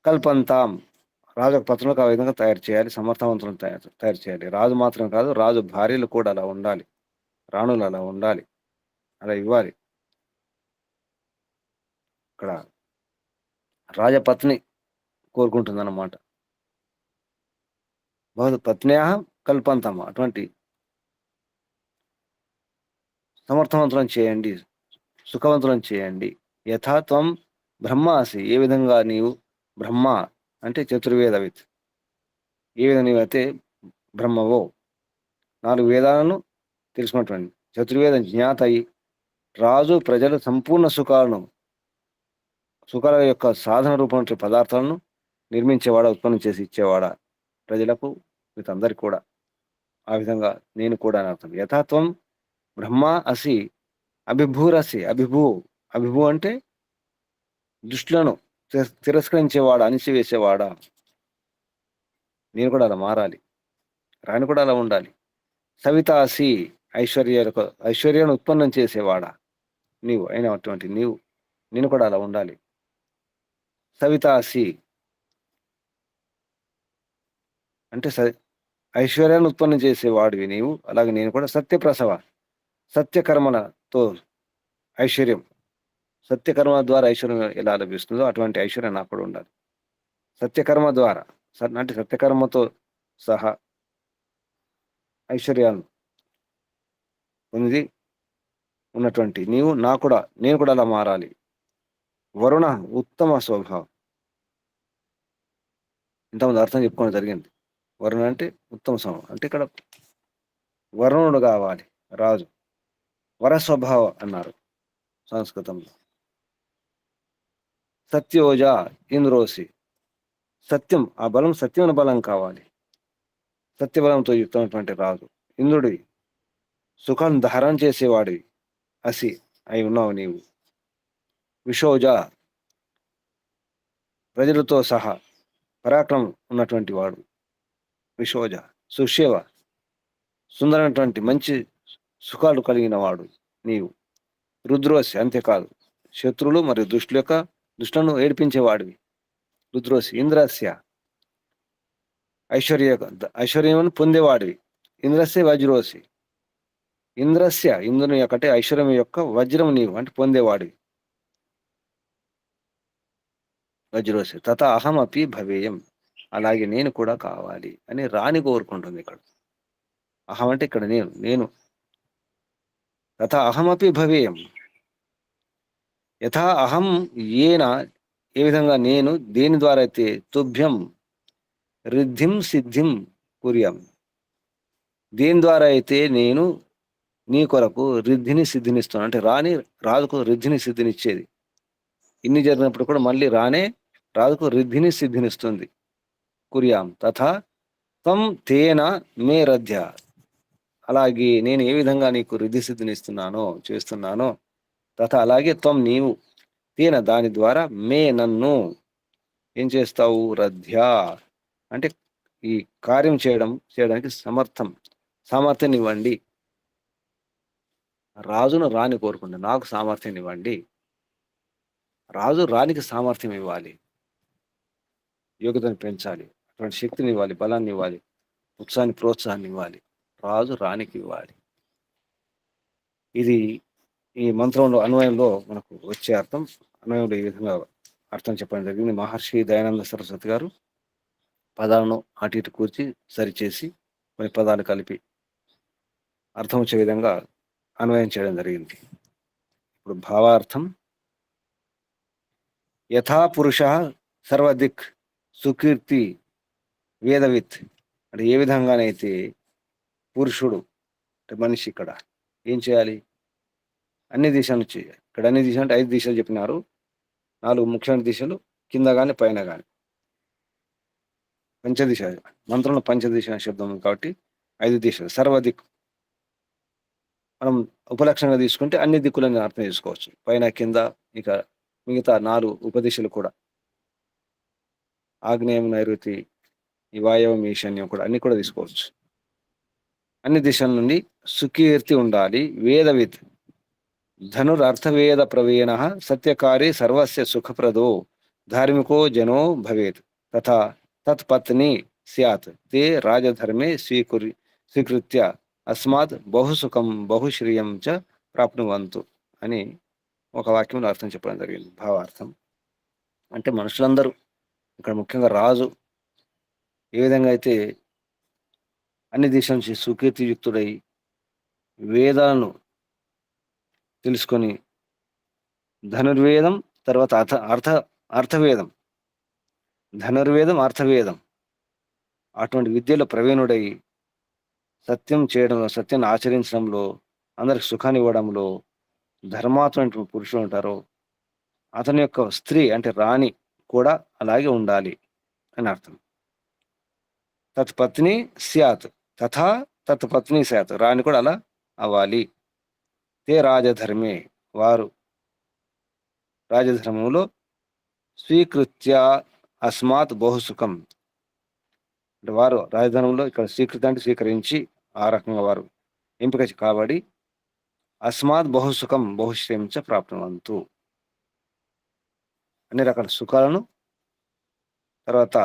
కల్పంతాం. రాజు యొక్క పత్నులకు ఆ విధంగా తయారు చేయాలి, సమర్థవంతులను తయారు చేయాలి. రాజు మాత్రం కాదు, రాజు భార్యలు కూడా అలా ఉండాలి, రాణులు అలా ఉండాలి, అలా ఇవ్వాలి. ఇక్కడ రాజపత్ని కోరుకుంటుందన్నమాట. పత్న్యా కల్పంతమ అటువంటి సమర్థవంతులను చేయండి, సుఖవంతులను చేయండి. యథాత్వం బ్రహ్మ అసి. ఏ విధంగా నీవు బ్రహ్మ అంటే చతుర్వేదవిత్, ఏ విధంగా నీవైతే బ్రహ్మవో 4 వేదాలను తెలుసుకున్నటువంటి చతుర్వేద జ్ఞాత అయి రాజు ప్రజలు సంపూర్ణ సుఖాల యొక్క సాధన రూపంలో పదార్థాలను నిర్మించేవాడా, ఉత్పన్నం చేసి ఇచ్చేవాడా ప్రజలకు, వీటందరికీ కూడా. ఆ విధంగా నేను కూడా అని అర్థం. యథాత్వం బ్రహ్మ అసి అభిభూరసి. అభిభూ అంటే దుష్టులను తిరస్కరించేవాడా, అణిచివేసేవాడా. నేను కూడా అలా మారాలి, రాణి కూడా అలా ఉండాలి. సవితాసి ఐశ్వర్యాన్ని ఉత్పన్నం చేసేవాడా నీవు అయినటువంటి నేను కూడా అలా ఉండాలి. సవితాసి అంటే ఐశ్వర్యాన్ని ఉత్పన్నం చేసేవాడివి నీవు, అలాగే నేను కూడా. సత్యప్రసవ. సత్యకర్మలతో ఐశ్వర్యం, సత్యకర్మ ద్వారా ఐశ్వర్యం ఎలా లభిస్తుందో అటువంటి ఐశ్వర్యం నాకు కూడా ఉండాలి. సత్యకర్మ ద్వారా అంటే సత్యకర్మతో సహా ఐశ్వర్యాలను పొంది ఉన్నటువంటి నేను కూడా అలా మారాలి. వరుణ ఉత్తమ స్వభావం. ఇంతకుముందు అర్థం చెప్పుకోవడం జరిగింది. వరుణ అంటే ఉత్తమ స్వభావం అంటే ఇక్కడ వరుణుడు కావాలి రాజు. వరస్వభావం అన్నారు సంస్కృతంలో. సత్యోజ ఇంద్రోసి. సత్యం, ఆ బలం సత్యమైన బలం కావాలి. సత్యబలంతో యుక్తమైనటువంటి రాజు. ఇంద్రుడి సుఖాన్ని ధారణ చేసేవాడివి అసి అయి ఉన్నావు నీవు. విశోజ, ప్రజలతో సహా పరాక్రమం ఉన్నటువంటి వాడు. విశోజ. సుషేవ, సుందరమైనటువంటి మంచి సుఖాలు కలిగిన వాడు నీవు. రుద్రోసి, అంతేకాదు శత్రువులు మరియు దుష్టులను ఏడిపించేవాడివి. రుద్రోసి. ఇంద్రస్య, ఐశ్వర్యం పొందేవాడివి. ఇంద్రస్య వజ్రోసి. ఇంద్రుని యొక్క అంటే ఐశ్వర్యం యొక్క వజ్రం నీవు, అంటే పొందేవాడివి. వజ్రోసి. తథ అహం అపి భవేయం, అలాగే నేను కూడా కావాలి అని రాణి కోరుకుంటుంది ఇక్కడ. అహం అంటే ఇక్కడ నేను. తథా అహమపి భవేయం, యథా అహం ఏన, ఏ విధంగా నేను దేని ద్వారా అయితే తుభ్యం రిద్ధిం సిద్ధిం కుర్యాం, దేని ద్వారా అయితే నేను నీ కొరకు రిద్ధిని సిద్ధినిస్తాను, అంటే రాజుకు రిద్ధిని సిద్ధినిచ్చేది. ఇన్ని జరిగినప్పుడు కూడా మళ్ళీ రాజుకు రిద్ధిని సిద్ధినిస్తుంది. కుర్యాం తథా త్వం తేన మే రథ్య, అలాగే నేను ఏ విధంగా నీకు రిద్ధి సిద్ధినిస్తున్నానో చేస్తున్నానో, తథా అలాగే త్వం నీవు, తేన దాని ద్వారా, మే నన్ను ఏం చేస్తావు, రథ్య అంటే ఈ కార్యం చేయడానికి సామర్థ్యం ఇవ్వండి. రాజును రాణి కోరుకుంటే నాకు సామర్థ్యం ఇవ్వండి. రాజు రాణికి సామర్థ్యం ఇవ్వాలి, యోగ్యతను పెంచాలి, అటువంటి శక్తిని ఇవ్వాలి, బలాన్ని ఇవ్వాలి, ప్రోత్సాహాన్ని ఇవ్వాలి. రాజు రాణికి ఇవ్వాలి. ఇది ఈ మంత్రంలో అన్వయంలో మనకు వచ్చే అర్థం. అన్వయంలో ఈ విధంగా అర్థం చెప్పడం జరిగింది. మహర్షి దయానంద సరస్వతి గారు పదాలను అటు ఇటు కూర్చి సరిచేసి కొన్ని పదాలు కలిపి అర్థం వచ్చే విధంగా అన్వయం చేయడం జరిగింది. ఇప్పుడు భావార్థం. యథా పురుష సర్వదిక్ సుకీర్తి వేదవిత్, అంటే ఏ విధంగానైతే పురుషుడు అంటే మనిషి ఇక్కడ ఏం చేయాలి, అన్ని దిశలు చేయాలి. ఇక్కడ అన్ని దిశలు అంటే 5 దిశలు చెప్పినారు. 4 ముఖ్యమైన దిశలు, కింద కానీ పైన కానీ. పంచదిశ, మంత్రంలో పంచదిశ శబ్దం కాబట్టి 5 దిశలు. సర్వదిక్ మనం ఉపలక్షణంగా తీసుకుంటే అన్ని దిక్కులని అర్థం చేసుకోవచ్చు. పైన కింద, ఇక మిగతా 4 ఉపదిశలు కూడా, ఆగ్నేయం నైరుతి, ఈ వాయవం ఈశాన్యం కూడా, అన్ని కూడా తీసుకోవచ్చు. అన్ని దిశల నుండి సుకీర్తి ఉండాలి. వేదవిత్ ధనురర్థవేద ప్రవీణ సత్యకారి సర్వస్య సుఖప్రదో ధార్మికో జనో భవేత్ తథా తత్పత్ని స్యాత్ తే రాజధర్మే స్వీకృత్య అస్మాత్ బహుసుఖం బహుశ్రియం చ ప్రాప్నువంతు అని ఒక వాక్యంలో అర్థం చెప్పడం జరిగింది. భావార్థం అంటే మనుషులందరూ, ఇక్కడ ముఖ్యంగా రాజు ఏ విధంగా అయితే అన్ని దిశల నుంచి సుకీర్తియుక్తుడై వేదాలను తెలుసుకొని, ధనుర్వేదం తర్వాత అర్థవేదం, ధనుర్వేదం అర్థవేదం అటువంటి విద్యలో ప్రవీణుడై సత్యం చేయడంలో, సత్యాన్ని ఆచరించడంలో, అందరికి సుఖాన్ని ఇవ్వడంలో ధర్మాత్మైన పురుషులు ఉంటారో అతని యొక్క స్త్రీ అంటే రాణి కూడా అలాగే ఉండాలి అని అర్థం. తత్పత్ని స్యాత్ తథా తత్పత్ని స్యాత్, రాణి కూడా అలా అవ్వాలి. తే రాజధర్మే, వారు రాజధర్మంలో స్వీకృత్య అస్మాత్ బహుసుఖం, అంటే వారు రాజధర్మంలో ఇక్కడ స్వీకృతి అంటే స్వీకరించి, ఆ రకంగా వారు ఎంపిక కాబడి అస్మాత్ బహుసుఖం బహుశ్రేయం చ ప్రాప్నువంతు, అన్ని రకాల సుఖాలను, తర్వాత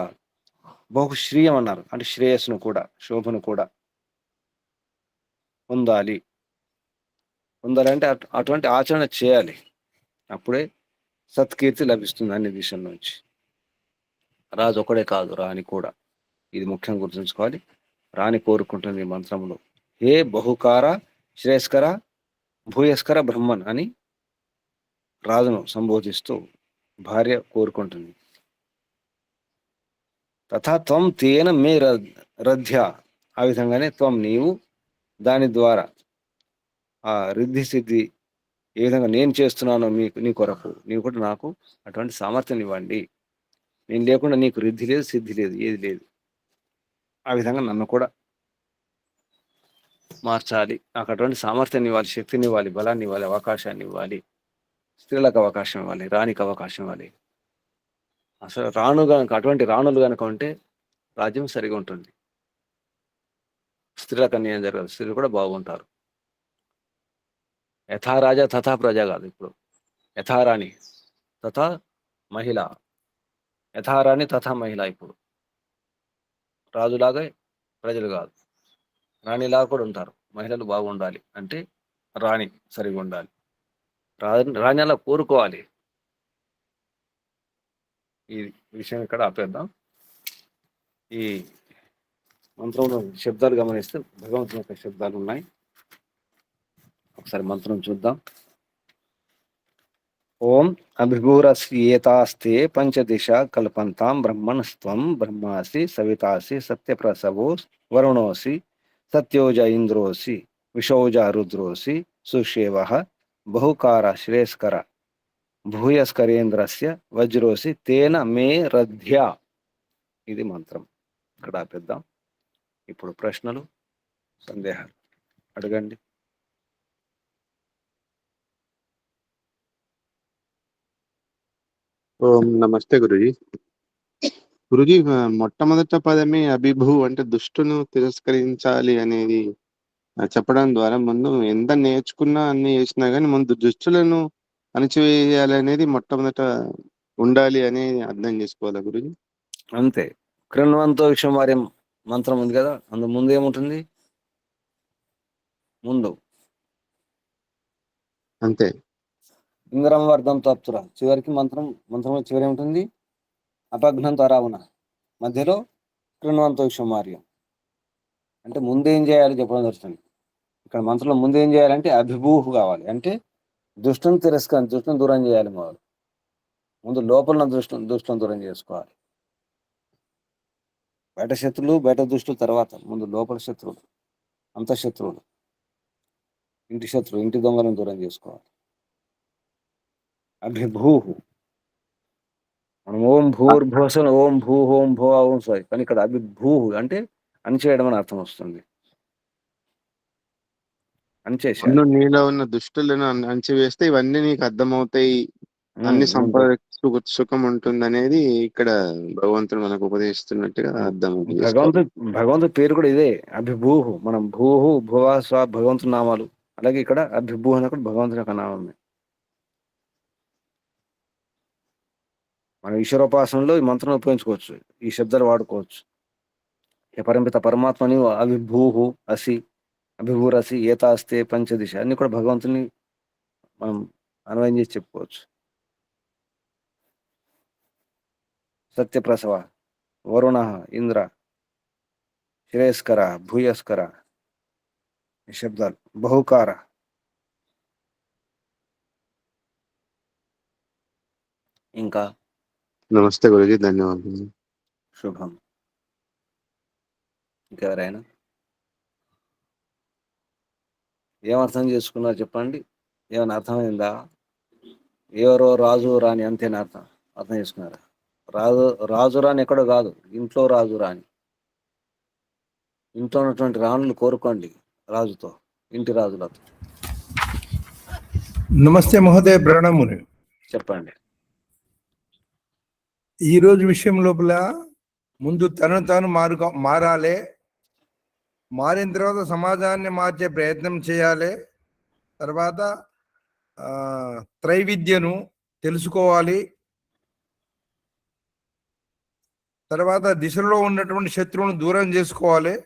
బహుశ్రీయం అన్నారు అంటే శ్రేయస్సును కూడా, శోభను కూడా పొందాలంటే అటువంటి ఆచరణ చేయాలి. అప్పుడే సత్కీర్తి లభిస్తుంది అన్ని దిశల నుంచి. రాజు ఒకడే కాదు, రాణి కూడా. ఇది ముఖ్యంగా గుర్తుంచుకోవాలి. రాణి కోరుకుంటుంది ఈ మంత్రంలో, హే బహుకార శ్రేయస్కర భూయస్కర బ్రహ్మన్ అని రాజును సంబోధిస్తూ భార్య కోరుకుంటుంది. తథా త్వం తేన మే రథ్య, ఆ విధంగానే త్వం నీవు, దాని ద్వారా ఆ రిద్ధి సిద్ధి ఏ విధంగా నేను చేస్తున్నానో నీ కొరకు నీవు కూడా నాకు అటువంటి సామర్థ్యం ఇవ్వండి. నేను లేకుండా నీకు రిద్ధి లేదు, సిద్ధి లేదు, ఏది లేదు. ఆ విధంగా నన్ను కూడా మార్చాలి, నాకు అటువంటి సామర్థ్యాన్ని ఇవ్వాలి, శక్తిని ఇవ్వాలి, బలాన్ని ఇవ్వాలి, అవకాశాన్ని ఇవ్వాలి స్త్రీలకు అవకాశం ఇవ్వాలి, రాణికి అవకాశం ఇవ్వాలి. అసలు అటువంటి రాణులు కనుక ఉంటే రాజ్యం సరిగా ఉంటుంది. స్త్రీలకు అన్యాయం జరగదు, స్త్రీలు కూడా బాగుంటారు. యథా రాజా తథా ప్రజ కాదు, ఇప్పుడు యథా రాణి తథా మహిళ, యథా రాణి తథా మహిళ. ఇప్పుడు రాజులాగా ప్రజలు కాదు, రాణిలాగా కూడా ఉంటారు. మహిళలు బాగుండాలి అంటే రాణి సరిగా ఉండాలి, రాణి అలా కోరుకోవాలి. ఈ విషయం ఇక్కడ ఆపేద్దాం. ఈ మంత్రంలో శబ్దాలు గమనిస్తే భగవంతుని యొక్క శబ్దాలు ఉన్నాయి. ఒకసారి మంత్రం చూద్దాం. ఓం అభిభూరస్యేతాస్తే పంచదిశ కల్పంతాం బ్రహ్మణస్త్వం బ్రహ్మాసి సవితాసి సత్యప్రసవో వరుణోసి సత్యోజ ఇంద్రోసి విషౌజ రుద్రోసి సుషేవ బహుకార శ్రేయస్కర భూయస్కరేంద్రస్య వజ్రోసి తేన మే రథ్య. ఇది మంత్రం. ఇక్కడ ఆపేద్దాం. ఇప్పుడు ప్రశ్నలు, సందేహాలు అడగండి. ఓం నమస్తే గురుజీ. గురుజీ, మొట్టమొదట పదమే అభిభూ అంటే దుష్టును తిరస్కరించాలి అనేది చెప్పడం ద్వారా ముందు ఎంత నేర్చుకున్నా అన్ని చేసినా కానీ ముందు దుష్టులను అణచివేయాలి అనేది మొట్టమొదట ఉండాలి అని అర్థం చేసుకోవాలా గురుజీ? అంతే. కృణ్వంతో విషయం వారి మంత్రం ఉంది కదా, అందు ముందు ఏముంటుంది? ముందు అంతే. ఇంద్రం వర్ధం తప్తురా, చివరికి మంత్రం చివరి ఏముంటుంది? అపఘ్నంతో రావణ, మధ్యలో కృణ్వంతో విషమార్యం. అంటే ముందేం చేయాలి చెప్పడం జరుగుతుంది. ఇక్కడ మంత్రంలో ముందేం చేయాలంటే అభిభూహు కావాలి, అంటే దుష్టుని దూరం చేయాలి. ముందు లోపల దుష్టుని దూరం చేసుకోవాలి. బయట శత్రువులు, బయట దుష్టులు తర్వాత, ముందు లోపల శత్రువులు, అంతఃశత్రువులు, ఇంటి దొంగలను దూరం చేసుకోవాలి. అభిభూహు. మనం ఓం భూర్భువస్సు, ఓం భూ ఓం భూ ఓం సారీ, కానీ ఇక్కడ అభిభూహు అంటే అణిచేయడం అని అర్థం వస్తుంది. అణిచేసాడు. ముందు నీలో ఉన్న దుష్టులను అణచివేస్తే ఇవన్నీ నీకు అర్థమవుతాయి, అన్ని సంపద సుఖం ఉంటుంది అనేది ఇక్కడ భగవంతుడు మనకు ఉపదేశిస్తున్నట్టుగా అర్థం. భగవంతుడి పేరు కూడా ఇదే, అభిభూహు. మనం భూహు భువ స్వ భగవంతుని నామాలు, అలాగే ఇక్కడ అభిభూహు అని కూడా భగవంతుని యొక్క నామమే. మనం ఈశ్వరోపాసనలో ఈ మంత్రం ఉపయోగించుకోవచ్చు, ఈ శబ్దాలు వాడుకోవచ్చు. పరంపిత పరమాత్మని అభిభూహు అసి, అభిభూరసి, ఏతాస్తే పంచదిశ అన్ని కూడా భగవంతుని మనం అన్వయం చేసి చెప్పుకోవచ్చు. సత్యప్రసవ, వరుణ, ఇంద్ర, శ్రేయస్కర, భూయస్కర, ఈ శబ్దాలు. బహుకార, ఇంకా నమస్తే గురుజీ, ధన్యవాదాలు. శుభం. ఇంకెవరైనా ఏమర్థం చేసుకున్నారు చెప్పండి. ఏమైనా అర్థమైందా? ఎవరో రాజు రాని అంతేనా అర్థం చేసుకున్నారా? రాజు రాని ఎక్కడో కాదు, ఇంట్లో రాజు రాని. ఇంట్లో ఉన్నటువంటి రాణులు కోరుకోండి రాజుతో, ఇంటి రాజులతో. నమస్తే మహోదయ, ప్రణాములు. చెప్పండి. ఈ రోజు విషయం లోపల ముందు తను తాను మారాలి, మారిన తర్వాత సమాజాన్ని మార్చే ప్రయత్నం చేయాలి, తర్వాత త్రైవిద్యను తెలుసుకోవాలి, తర్వాత దిశలో ఉన్నటువంటి శత్రువును దూరం చేసుకోవాలి.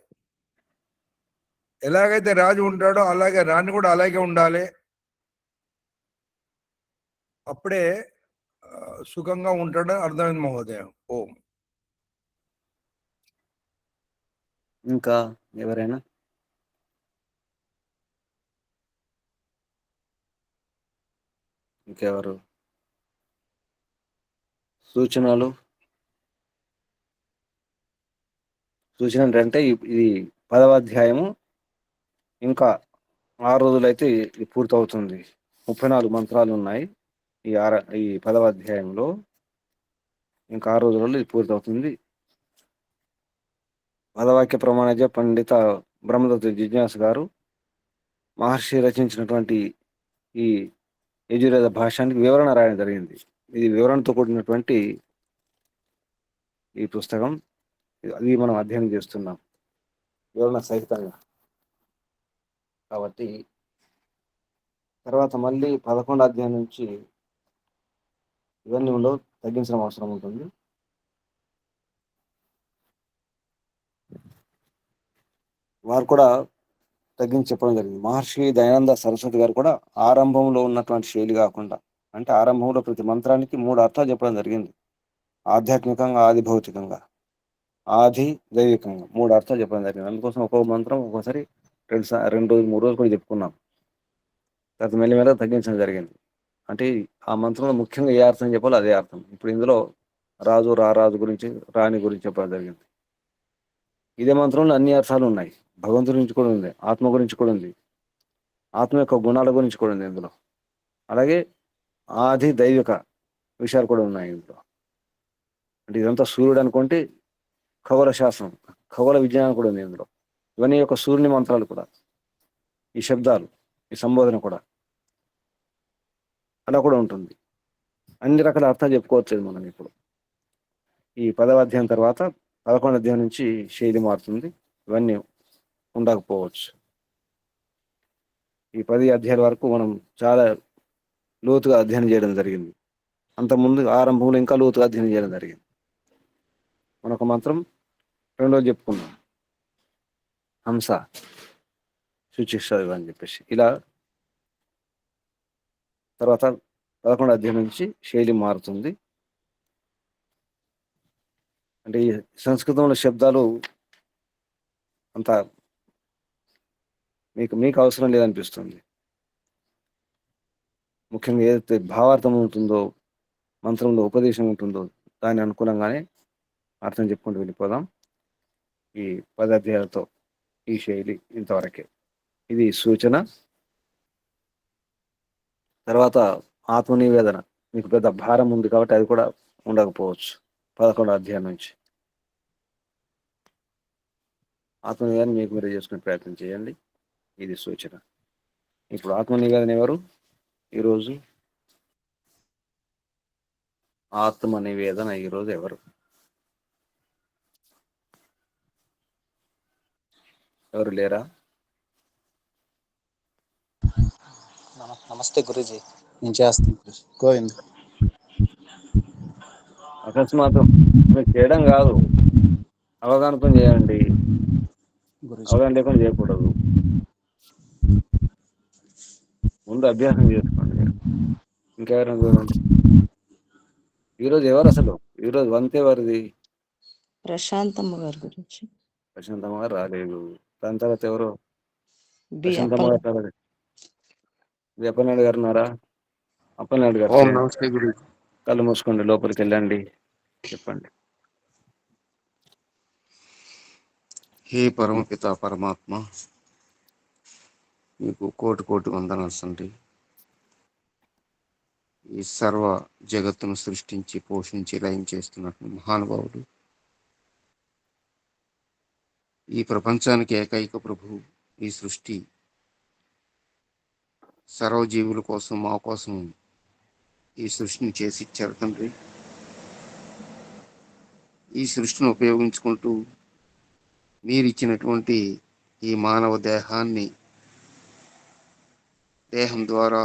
ఎలాగైతే రాజు ఉంటాడో అలాగే రాణి కూడా అలాగే ఉండాలి. అప్పుడే సుఖంగా ఉంటాడని అర్థమైంది మహోదయం. ఓం. ఇంకా ఎవరైనా? ఇంకెవరు? సూచనలు అంటే ఇది 10వ అధ్యాయము. ఇంకా 6 రోజులైతే ఇది పూర్తవుతుంది. 34 మంత్రాలు ఉన్నాయి ఈ 10వ అధ్యాయంలో. ఇంకా 6 రోజులలో ఇది పూర్తవుతుంది. పదవాక్య ప్రమాణజ పండిత బ్రహ్మదత్త జిజ్ఞాసు గారు మహర్షి రచించినటువంటి ఈ యజుర్వేద భాషానికి వివరణ రాయడం జరిగింది. ఇది వివరణతో కూడినటువంటి ఈ పుస్తకం. అది మనం అధ్యయనం చేస్తున్నాం వివరణ సహితంగా. కాబట్టి తర్వాత మళ్ళీ 11వ అధ్యాయం నుంచి ఇవన్నీ ఉండవు, తగ్గించడం అవసరం ఉంటుంది. వారు కూడా తగ్గించి చెప్పడం జరిగింది. మహర్షి దయానంద సరస్వతి గారు కూడా ఆరంభంలో ఉన్నటువంటి శైలి కాకుండా, అంటే ఆరంభంలో ప్రతి మంత్రానికి 3 అర్థాలు చెప్పడం జరిగింది. ఆధ్యాత్మికంగా, ఆది భౌతికంగా, ఆది దైవికంగా 3 అర్థాలు చెప్పడం జరిగింది. అందుకోసం ఒక్కొక్క మంత్రం ఒక్కోసారి 2 రోజులు 3 రోజులు కూడా చెప్పుకున్నాం. తర్వాత మెల్లమెల్లగా తగ్గించడం జరిగింది. అంటే ఆ మంత్రంలో ముఖ్యంగా ఏ అర్థం చెప్పాలో అదే అర్థం. ఇప్పుడు ఇందులో రాజు, రారాజు గురించి, రాణి గురించి చెప్పడం జరిగింది. ఇదే మంత్రంలో అన్ని అర్థాలు ఉన్నాయి. భగవంతుడి గురించి కూడా ఉంది, ఆత్మ గురించి కూడా ఉంది, ఆత్మ యొక్క గుణాల గురించి కూడా ఉంది ఇందులో. అలాగే ఆది దైవిక విషయాలు కూడా ఉన్నాయి ఇందులో. అంటే ఇదంతా సూర్యుడు అనుకుంటే ఖగోళ శాస్త్రం, ఖగోళ విజ్ఞానం కూడా ఉంది ఇందులో. ఇవన్నీ యొక్క సూర్యుని మంత్రాలు కూడా, ఈ శబ్దాలు, ఈ సంబోధన కూడా అలా కూడా ఉంటుంది. అన్ని రకాల అర్థాలు చెప్పుకోవచ్చు మనం ఇప్పుడు. ఈ 10వ అధ్యాయం తర్వాత 11వ అధ్యాయం నుంచి శైలి మారుతుంది. ఇవన్నీ ఉండకపోవచ్చు. ఈ 10 అధ్యాయాల వరకు మనం చాలా లోతుగా అధ్యయనం చేయడం జరిగింది. అంతకుముందు ఆరంభంలో ఇంకా లోతుగా అధ్యయనం చేయడం జరిగింది. మనొక మంత్రం 2 రోజు చెప్పుకున్నాం, హంస, శుచిష్ట అని చెప్పేసి. ఇలా తర్వాత 11వ అధ్యాయం నుంచి శైలి మారుతుంది. అంటే ఈ సంస్కృతంలో శబ్దాలు అంత మీకు అవసరం లేదనిపిస్తుంది. ముఖ్యంగా ఏదైతే భావార్థం ఉంటుందో, మంత్రంలో ఉపదేశం ఉంటుందో దాని అనుకూలంగానే అర్థం చెప్పుకుంటూ వెళ్ళిపోదాం. ఈ 10 అధ్యాయాలతో ఈ శైలి ఇంతవరకే. ఇది సూచన. తర్వాత ఆత్మనివేదన మీకు పెద్ద భారం ఉంది కాబట్టి అది కూడా ఉండకపోవచ్చు 11వ అధ్యాయం నుంచి. ఆత్మనివేదన మీకు మీరే చేసుకునే ప్రయత్నం చేయండి. ఇది సూచన. ఇప్పుడు ఆత్మనివేదన ఎవరు ఈరోజు? ఆత్మ నివేదన ఈరోజు ఎవరు? ఎవరు లేరా? నమస్తే గురూజీ, నేను చేస్తాను గురూజీ. గోవింద్. అకస్మాత్తు మీరు చేయడం కాదు, అవగాహనతో చేయండి. గురూజీ అవగాహన లేకుండా చేయకూడదు. ముందు అభ్యాసం చేసుకోండి మీరు. ఇంకెవరైనా చూడండి. ఈరోజు ఎవరు అసలు? ఈరోజు వంత ఎవరిది? ప్రశాంతమ్మ గారి గురించి. ప్రశాంతమ్మ గారు రాలేదు. దాని తర్వాత ఎవరు? బి ప్రశాంతమ్మ అప్పల్. గారు రాలేదు. అప్పలనాయుడు గారు ఉన్నారా? అప్పలనాయుడు గారు ఓం చేయండి. నమస్తే గురూజీ. కళ్ళు మూసుకోండి, లోపలికి వెళ్ళండి, చెప్పండి. హే పరమపిత పరమాత్మ, మీకు కోటి కోటి వందనాలు తండ్రి. ఈ సర్వ జగత్తును సృష్టించి పోషించి లయం చేస్తున్నట్టు మహానుభావుడు, ఈ ప్రపంచానికి ఏకైక ప్రభువు, ఈ సృష్టి సర్వజీవుల కోసం, మా కోసం ఈ సృష్టిని చేసి ఇచ్చారు తండ్రి. ఈ సృష్టిని ఉపయోగించుకుంటూ మీరు ఇచ్చినటువంటి ఈ మానవ దేహం ద్వారా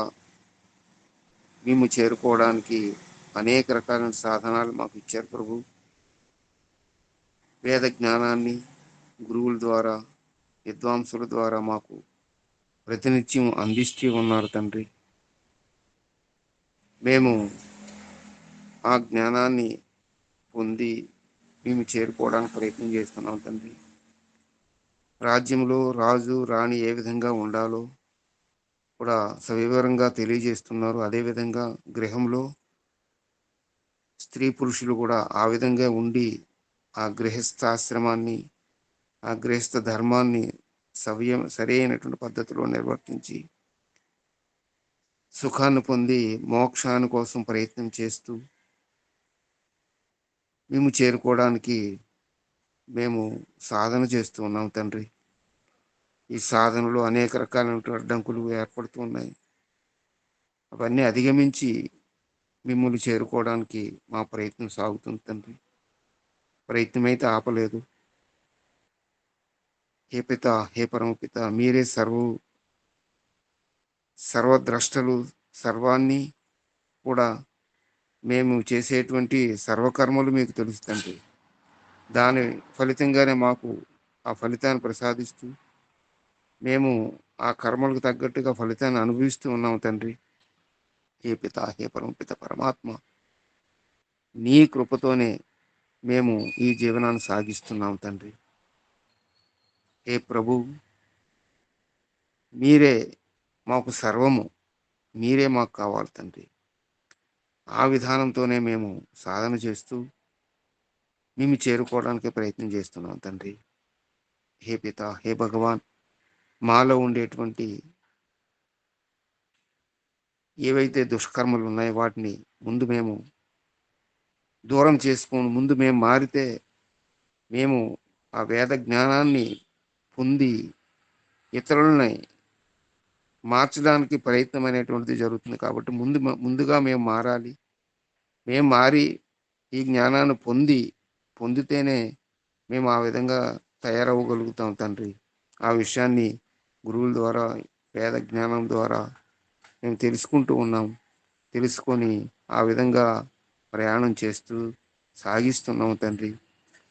మేము చేరుకోవడానికి అనేక రకాలైన సాధనాలు మాకు ఇచ్చారు ప్రభు. వేద జ్ఞానాన్ని గురువుల ద్వారా, విద్వాంసుల ద్వారా మాకు ప్రతినిత్యం అందిస్తూ ఉన్నారు తండ్రి. మేము ఆ జ్ఞానాన్ని పొంది మేము చేరుకోవడానికి ప్రయత్నం చేస్తున్నాం తండ్రి. రాజ్యంలో రాజు రాణి ఏ విధంగా ఉండాలో కూడా సవివరంగా తెలియజేస్తున్నారు. అదేవిధంగా గృహంలో స్త్రీ పురుషులు కూడా ఆ విధంగా ఉండి ఆ గృహస్థాశ్రమాన్ని, ఆ గృహస్థ ధర్మాన్ని సరైనటువంటి పద్ధతిలో నిర్వర్తించి సుఖాన్ని పొంది మోక్షాన్ని కోసం ప్రయత్నం చేస్తూ మేము చేరుకోవడానికి మేము సాధన చేస్తూ ఉన్నాం తండ్రి. ఈ సాధనలో అనేక రకాలైన అడ్డంకులు ఏర్పడుతూ ఉన్నాయి. అవన్నీ అధిగమించి మిమ్మల్ని చేరుకోవడానికి మా ప్రయత్నం సాగుతుంది తండ్రి. ప్రయత్నం అయితే ఆపలేదు. హే పిత, హే పరమపిత, మీరే సర్వద్రష్టలు. సర్వాన్ని కూడా మేము చేసేటువంటి సర్వకర్మలు మీకు తెలుసు తండ్రి. దాని ఫలితంగానే మాకు ఆ ఫలితాన్ని ప్రసాదిస్తూ మేము ఆ కర్మలకు తగ్గట్టుగా ఫలితాన్ని అనుభవిస్తూ ఉన్నాము తండ్రి. హే పిత, హే పరమపిత పరమాత్మ, నీ కృపతోనే మేము ఈ జీవనాన్ని సాగిస్తున్నాం తండ్రి. హే ప్రభు, మీరే మాకు సర్వము, మీరే మాకు కావాలి తండ్రి. ఆ విధానంతోనే మేము సాధన చేస్తూ మేము చేరుకోవడానికి ప్రయత్నం చేస్తున్నాం తండ్రి. హే పిత, హే భగవాన్, మాలో ఉండేటువంటి ఏవైతే దుష్కర్మలు ఉన్నాయో వాటిని ముందు మేము దూరం చేసుకొని ముందు మేము మారితే మేము ఆ వేద జ్ఞానాన్ని పొంది ఇతరులని మార్చడానికి ప్రయత్నం అనేటువంటిది జరుగుతుంది. కాబట్టి ముందుగా మేము మారాలి. మేము మారి ఈ జ్ఞానాన్ని పొందితేనే మేము ఆ విధంగా తయారవ్వగలుగుతాం తండ్రి. ఆ విషయాన్ని గురువుల ద్వారా, వేద జ్ఞానం ద్వారా మేము తెలుసుకుంటూ ఉన్నాం. తెలుసుకొని ఆ విధంగా ప్రయాణం చేస్తూ సాగిస్తున్నాం తండ్రి.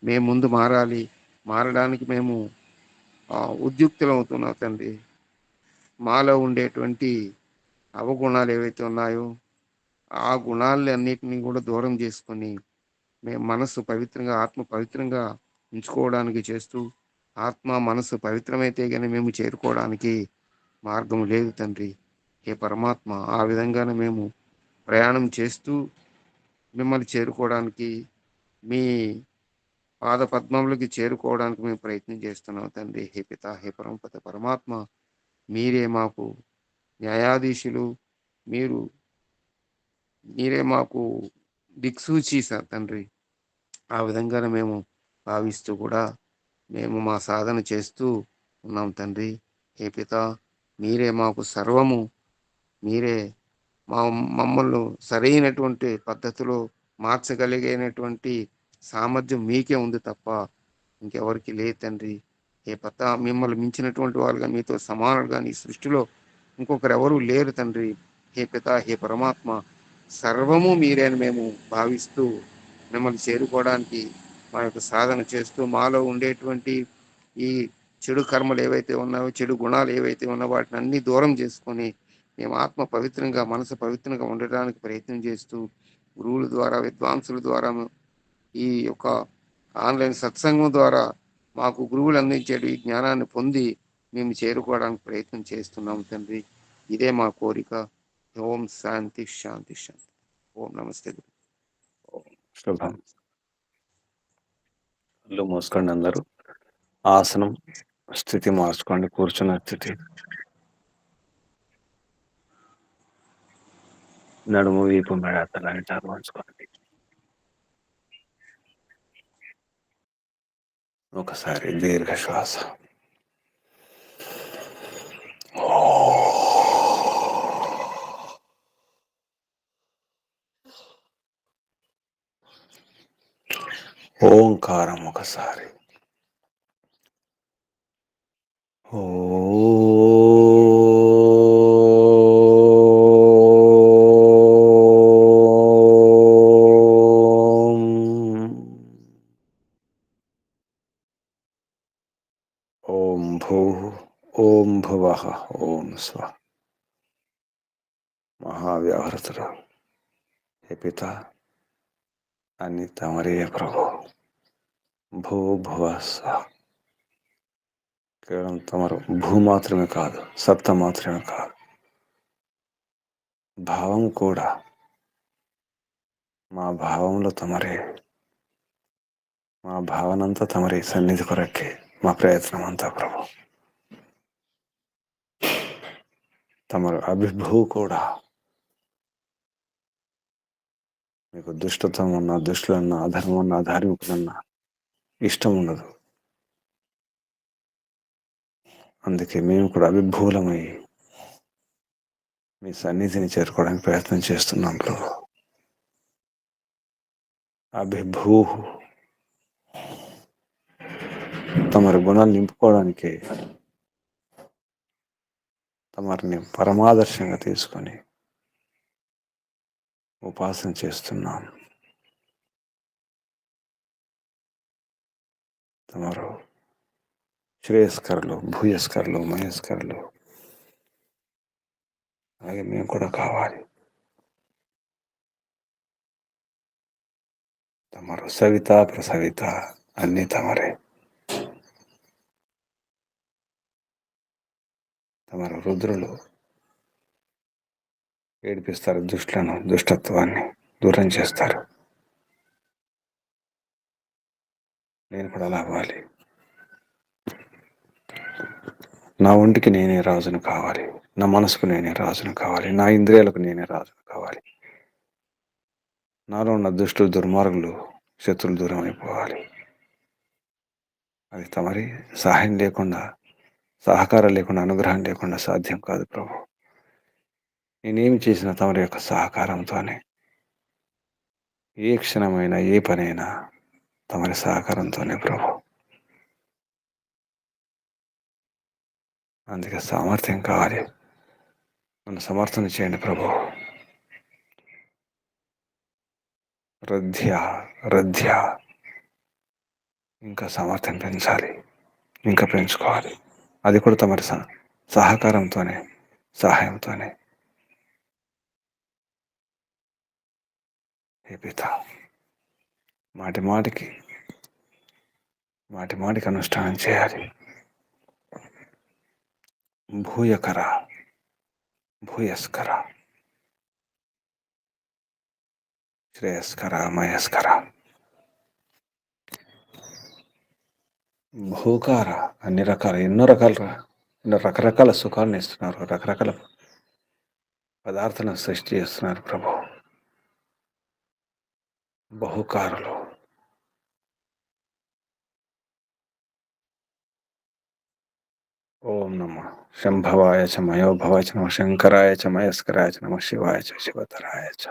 మేము ముందు మారాలి. మారడానికి మేము ఉద్యుక్తులు అవుతున్నాం తండ్రి. మాలో ఉండేటువంటి అవగుణాలు ఏవైతే ఉన్నాయో ఆ గుణాలన్నిటినీ కూడా దూరం చేసుకొని మేము మనస్సు పవిత్రంగా, ఆత్మ పవిత్రంగా ఉంచుకోవడానికి చేస్తూ, ఆత్మ మనస్సు పవిత్రమైతే కానీ మేము చేరుకోవడానికి మార్గం లేదు తండ్రి. హే పరమాత్మ, ఆ విధంగానే మేము ప్రయాణం చేస్తూ మిమ్మల్ని చేరుకోవడానికి, మీ పాద పద్మములకి చేరుకోవడానికి మేము ప్రయత్నం చేస్తున్నాం తండ్రి. హే పిత, హే పరమపిత పరమాత్మ, మీరే మాకు న్యాయాధీశులు. మీరే మాకు దిక్సూచి తండ్రి. ఆ విధంగానే మేము భావిస్తూ కూడా మేము మా సాధన చేస్తూ ఉన్నాం తండ్రి. హే పిత, మీరే మాకు సర్వము. మీరే మమ్మల్ని సరైనటువంటి పద్ధతిలో మార్చగలిగేటువంటి సామర్థ్యం మీకే ఉంది తప్ప ఇంకెవరికి లేదు తండ్రి. ఏ పత మిమ్మల్ని మించినటువంటి వాళ్ళుగా, మీతో సమానులుగా ఈ సృష్టిలో ఇంకొకరు ఎవరు లేరు తండ్రి. హే పిత, హే పరమాత్మ, సర్వము మీరే అని మేము భావిస్తూ మిమ్మల్ని చేరుకోవడానికి మా యొక్క సాధన చేస్తూ మాలో ఉండేటువంటి ఈ చెడు కర్మలు ఏవైతే ఉన్నాయో, చెడు గుణాలు ఏవైతే ఉన్నాయో వాటిని అన్ని దూరం చేసుకొని మేము ఆత్మ పవిత్రంగా, మనసు పవిత్రంగా ఉండడానికి ప్రయత్నం చేస్తూ గురువుల ద్వారా, విద్వాంసుల ద్వారా, ఈ యొక్క ఆన్లైన్ సత్సంగం ద్వారా మాకు గురువులు అందించే ఈ జ్ఞానాన్ని పొంది మేము చేరుకోవడానికి ప్రయత్నం చేస్తున్నాం తండ్రి. ఇదే మా కోరిక. ఓం శాంతి శాంతి శాంతి. ఓం నమస్తే. శుభం. కళ్ళు మూసుకోండి అందరూ. ఆసనం స్థితి మార్చుకోండి. కూర్చున్న స్థితి. నడుము, వీపు, మెడ, తల మార్చుకోండి. ఒకసారి దీర్ఘ శ్వాస. ఓంకారం ఒకసారి. ఓ ఓం భూ ఓం భువః ఓం స్వః. మహావ్యాహృతుడు హే పిత, అన్ని తమరే ప్రభు. భూ భువః స్వః. కేవలం తమరు భూ మాత్రమే కాదు, సత్త మాత్రమే కాదు, భావం కూడా. మా భావంలో తమరే. మా భావనంతా తమరే సన్నిధి కొరకే. మా ప్రయత్నం అంతా ప్రభు. తమరు అభిభూ కూడా. మీకు దుష్టత్వం ఉన్నా, దుష్టులన్నా, అధర్మం ఉన్నా, అధార్మికులన్నా ఇష్టం ఉండదు. అందుకే మేము కూడా అభిభూలమై మీ సన్నిధిని చేరుకోవడానికి ప్రయత్నం చేస్తున్నాం ప్రభు. అభిభూ తమరి గుణాలు నింపుకోవడానికి తమరిని పరమాదర్శంగా తీసుకొని ఉపాసన చేస్తున్నాం. తమరు శ్రేయస్కరులు, భూయస్కరులు, మహేస్కరులు, అలాగే మేము కూడా కావాలి. తమరు సవిత ప్రసవిత అన్నీ తమరే. తమరు రుద్రులు ఏడిపిస్తారు, దుష్టులను, దుష్టత్వాన్ని దూరం చేస్తారు. నేను కూడా అలా అవ్వాలి. నా ఒంటికి నేనే రాజును కావాలి, నా మనసుకు నేనే రాజును కావాలి, నా ఇంద్రియాలకు నేనే రాజును కావాలి. నాలో ఉన్న దుష్టులు, దుర్మార్గులు, శత్రులు దూరం అయిపోవాలి. అది తమరి సహాయం లేకుండా, సహకారం లేకుండా, అనుగ్రహం లేకుండా సాధ్యం కాదు ప్రభు. నేనేమి చేసినా తమరి యొక్క సహకారంతోనే. ఏ క్షణమైనా, ఏ పనైనా తమరి సహకారంతోనే ప్రభు. అందుకే సామర్థ్యం కావాలి. నన్ను సమర్థన చేయండి ప్రభు. రథ్య ఇంకా సామర్థ్యం పెంచాలి, ఇంకా పెంచుకోవాలి. అది కూడా తమరి సహకారంతోనే, సహాయంతోనే. హే పిత, మాటి మాటికి అనుష్ఠానం చేయాలి. భూయకర, భూయస్కర, శ్రేయస్కర, మయస్కర, భూకార, అన్ని రకాల, ఎన్నో రకరకాల సుఖాలను ఇస్తున్నారు, రకరకాల పదార్థాలను సృష్టి చేస్తున్నారు ప్రభు. బహుకారులు, ఓం నమ శంభవాయ చ మయోభవాయ చ నమ శంకరాయ చ మయస్కరాయ చ నమ శివాయ చ శివతరాయ చ.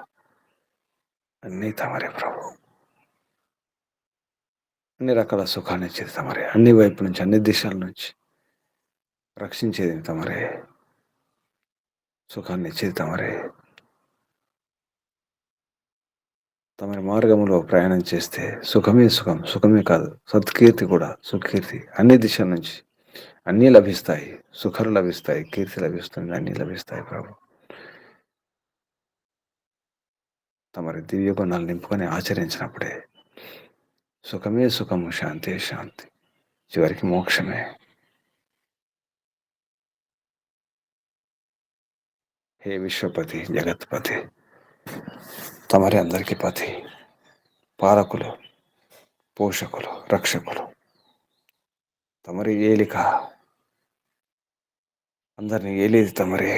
అన్నీ తమరే ప్రభు. అన్ని రకాల సుఖాన్ని ఇచ్చేది తమరే, అన్ని వైపు నుంచి, అన్ని దిశల నుంచి రక్షించేది తమరే, సుఖాన్ని ఇచ్చేది తమరే. తమరి మార్గంలో ప్రయాణం చేస్తే సుఖమే సుఖం, సుఖమే కాదు సత్కీర్తి కూడా, సుకీర్తి. అన్ని దిశల నుంచి అన్నీ లభిస్తాయి, సుఖాలు లభిస్తాయి, కీర్తి లభిస్తుంది, అన్నీ లభిస్తాయి ప్రభు. తమరి దివ్య గుణాలు నింపుకొని ఆచరించినప్పుడే సుఖమే సుఖము, శాంతి శాంతి, చివరికి మోక్షమే. హే విశ్వపతి, జగత్పతి, తమరి అందరికీ పతి, పాలకులు, పోషకులు, రక్షకులు, తమరి ఏలిక, అందరినీ ఏలేది తమరే.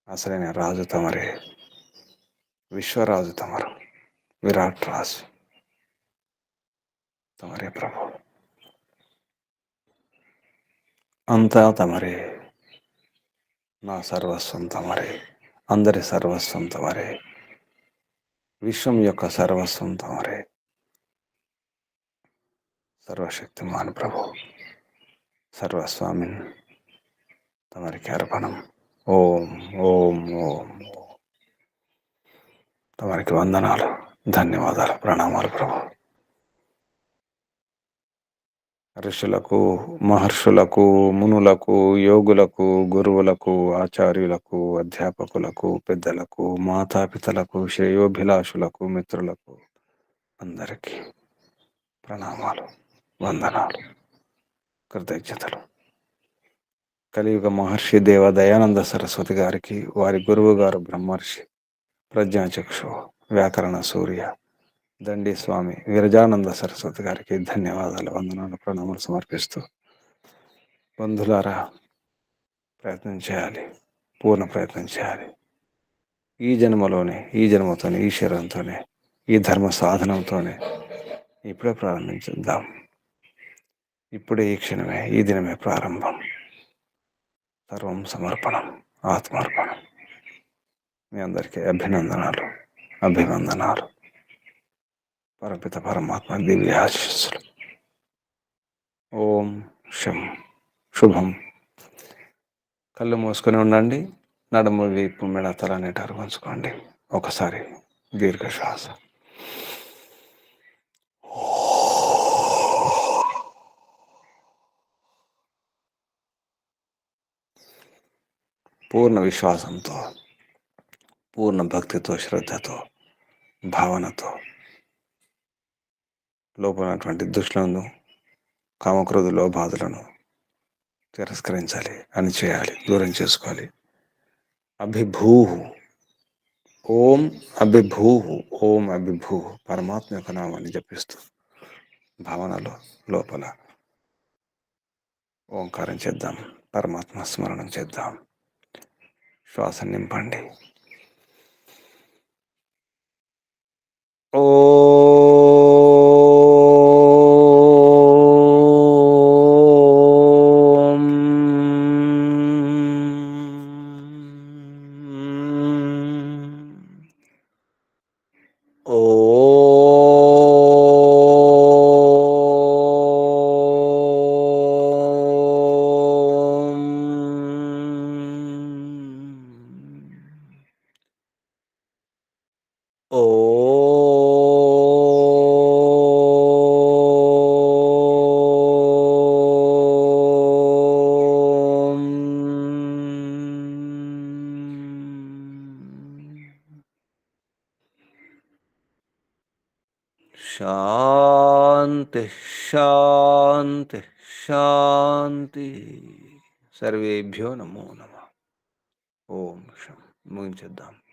అసలైన రాజు తమరే, విశ్వరాజు తమరు, విరాట్ రాజు తమరే ప్రభు. అంతా తమరే, నా సర్వస్వం తమరే, అందరి సర్వస్వం తమరే, విశ్వం యొక్క సర్వస్వం తమరే. సర్వశక్తిమాన్ ప్రభు, సర్వస్వామిన్ తమరికి అర్పణం. ఓం ఓం ఓం. తమరికి వందనాలు, ధన్యవాదాలు, ప్రణామాలు ప్రభు. ఋషులకు, మహర్షులకు, మునులకు, యోగులకు, గురువులకు, ఆచార్యులకు, అధ్యాపకులకు, పెద్దలకు, మాతాపితలకు, శ్రేయోభిలాషులకు, మిత్రులకు అందరికీ ప్రణామాలు, వందనాలు, కృతజ్ఞతలు. కలియుగ మహర్షి దేవ దయానంద సరస్వతి గారికి, వారి గురువు గారు బ్రహ్మర్షి ప్రజ్ఞాచక్షు వ్యాకరణ సూర్య దండి స్వామి విరజానంద సరస్వతి గారికి ధన్యవాదాలు, వందనాలు, ప్రణామాలు సమర్పిస్తూ, బంధులారా ప్రయత్నం చేయాలి, పూర్ణ ప్రయత్నం చేయాలి. ఈ జన్మలోనే, ఈ జన్మతోనే, ఈ శరీరంతోనే, ఈ ధర్మ సాధనంతోనే ఇప్పుడే ప్రారంభించుద్దాం. ఇప్పుడే, ఈ క్షణమే, ఈ దినమే ప్రారంభం. సర్వం సమర్పణం, ఆత్మార్పణం. మీ అందరికీ అభినందనాలు. పరపిత పరమాత్మ దివ్య ఆశీస్సులు. ఓం శం. శుభం. కళ్ళు మూసుకొని ఉండండి. నడుము, వీపు, మెడ, తల నీటారు ఉంచుకోండి. ఒకసారి దీర్ఘ శ్వాస. పూర్ణ విశ్వాసంతో, పూర్ణ భక్తితో, శ్రద్ధతో, భావనతో లోపలటువంటి దుష్టులను, కామక్రోధ లోభాదులను తిరస్కరించాలి, అని చేయాలి, దూరం చేసుకోవాలి. అభిభూ ఓం అభిభూ ఓం అభిభూ పరమాత్మ యొక్క నామాన్ని జపిస్తూ భావనలో లోపల ఓంకారం చేద్దాం, పరమాత్మ స్మరణం చేద్దాం. శ్వాస నింపండి. ఓం శాంతి శాంతి శాంతి. సర్వేభ్యో నమో నమః. ఓం శం. ముగించేద్దాం.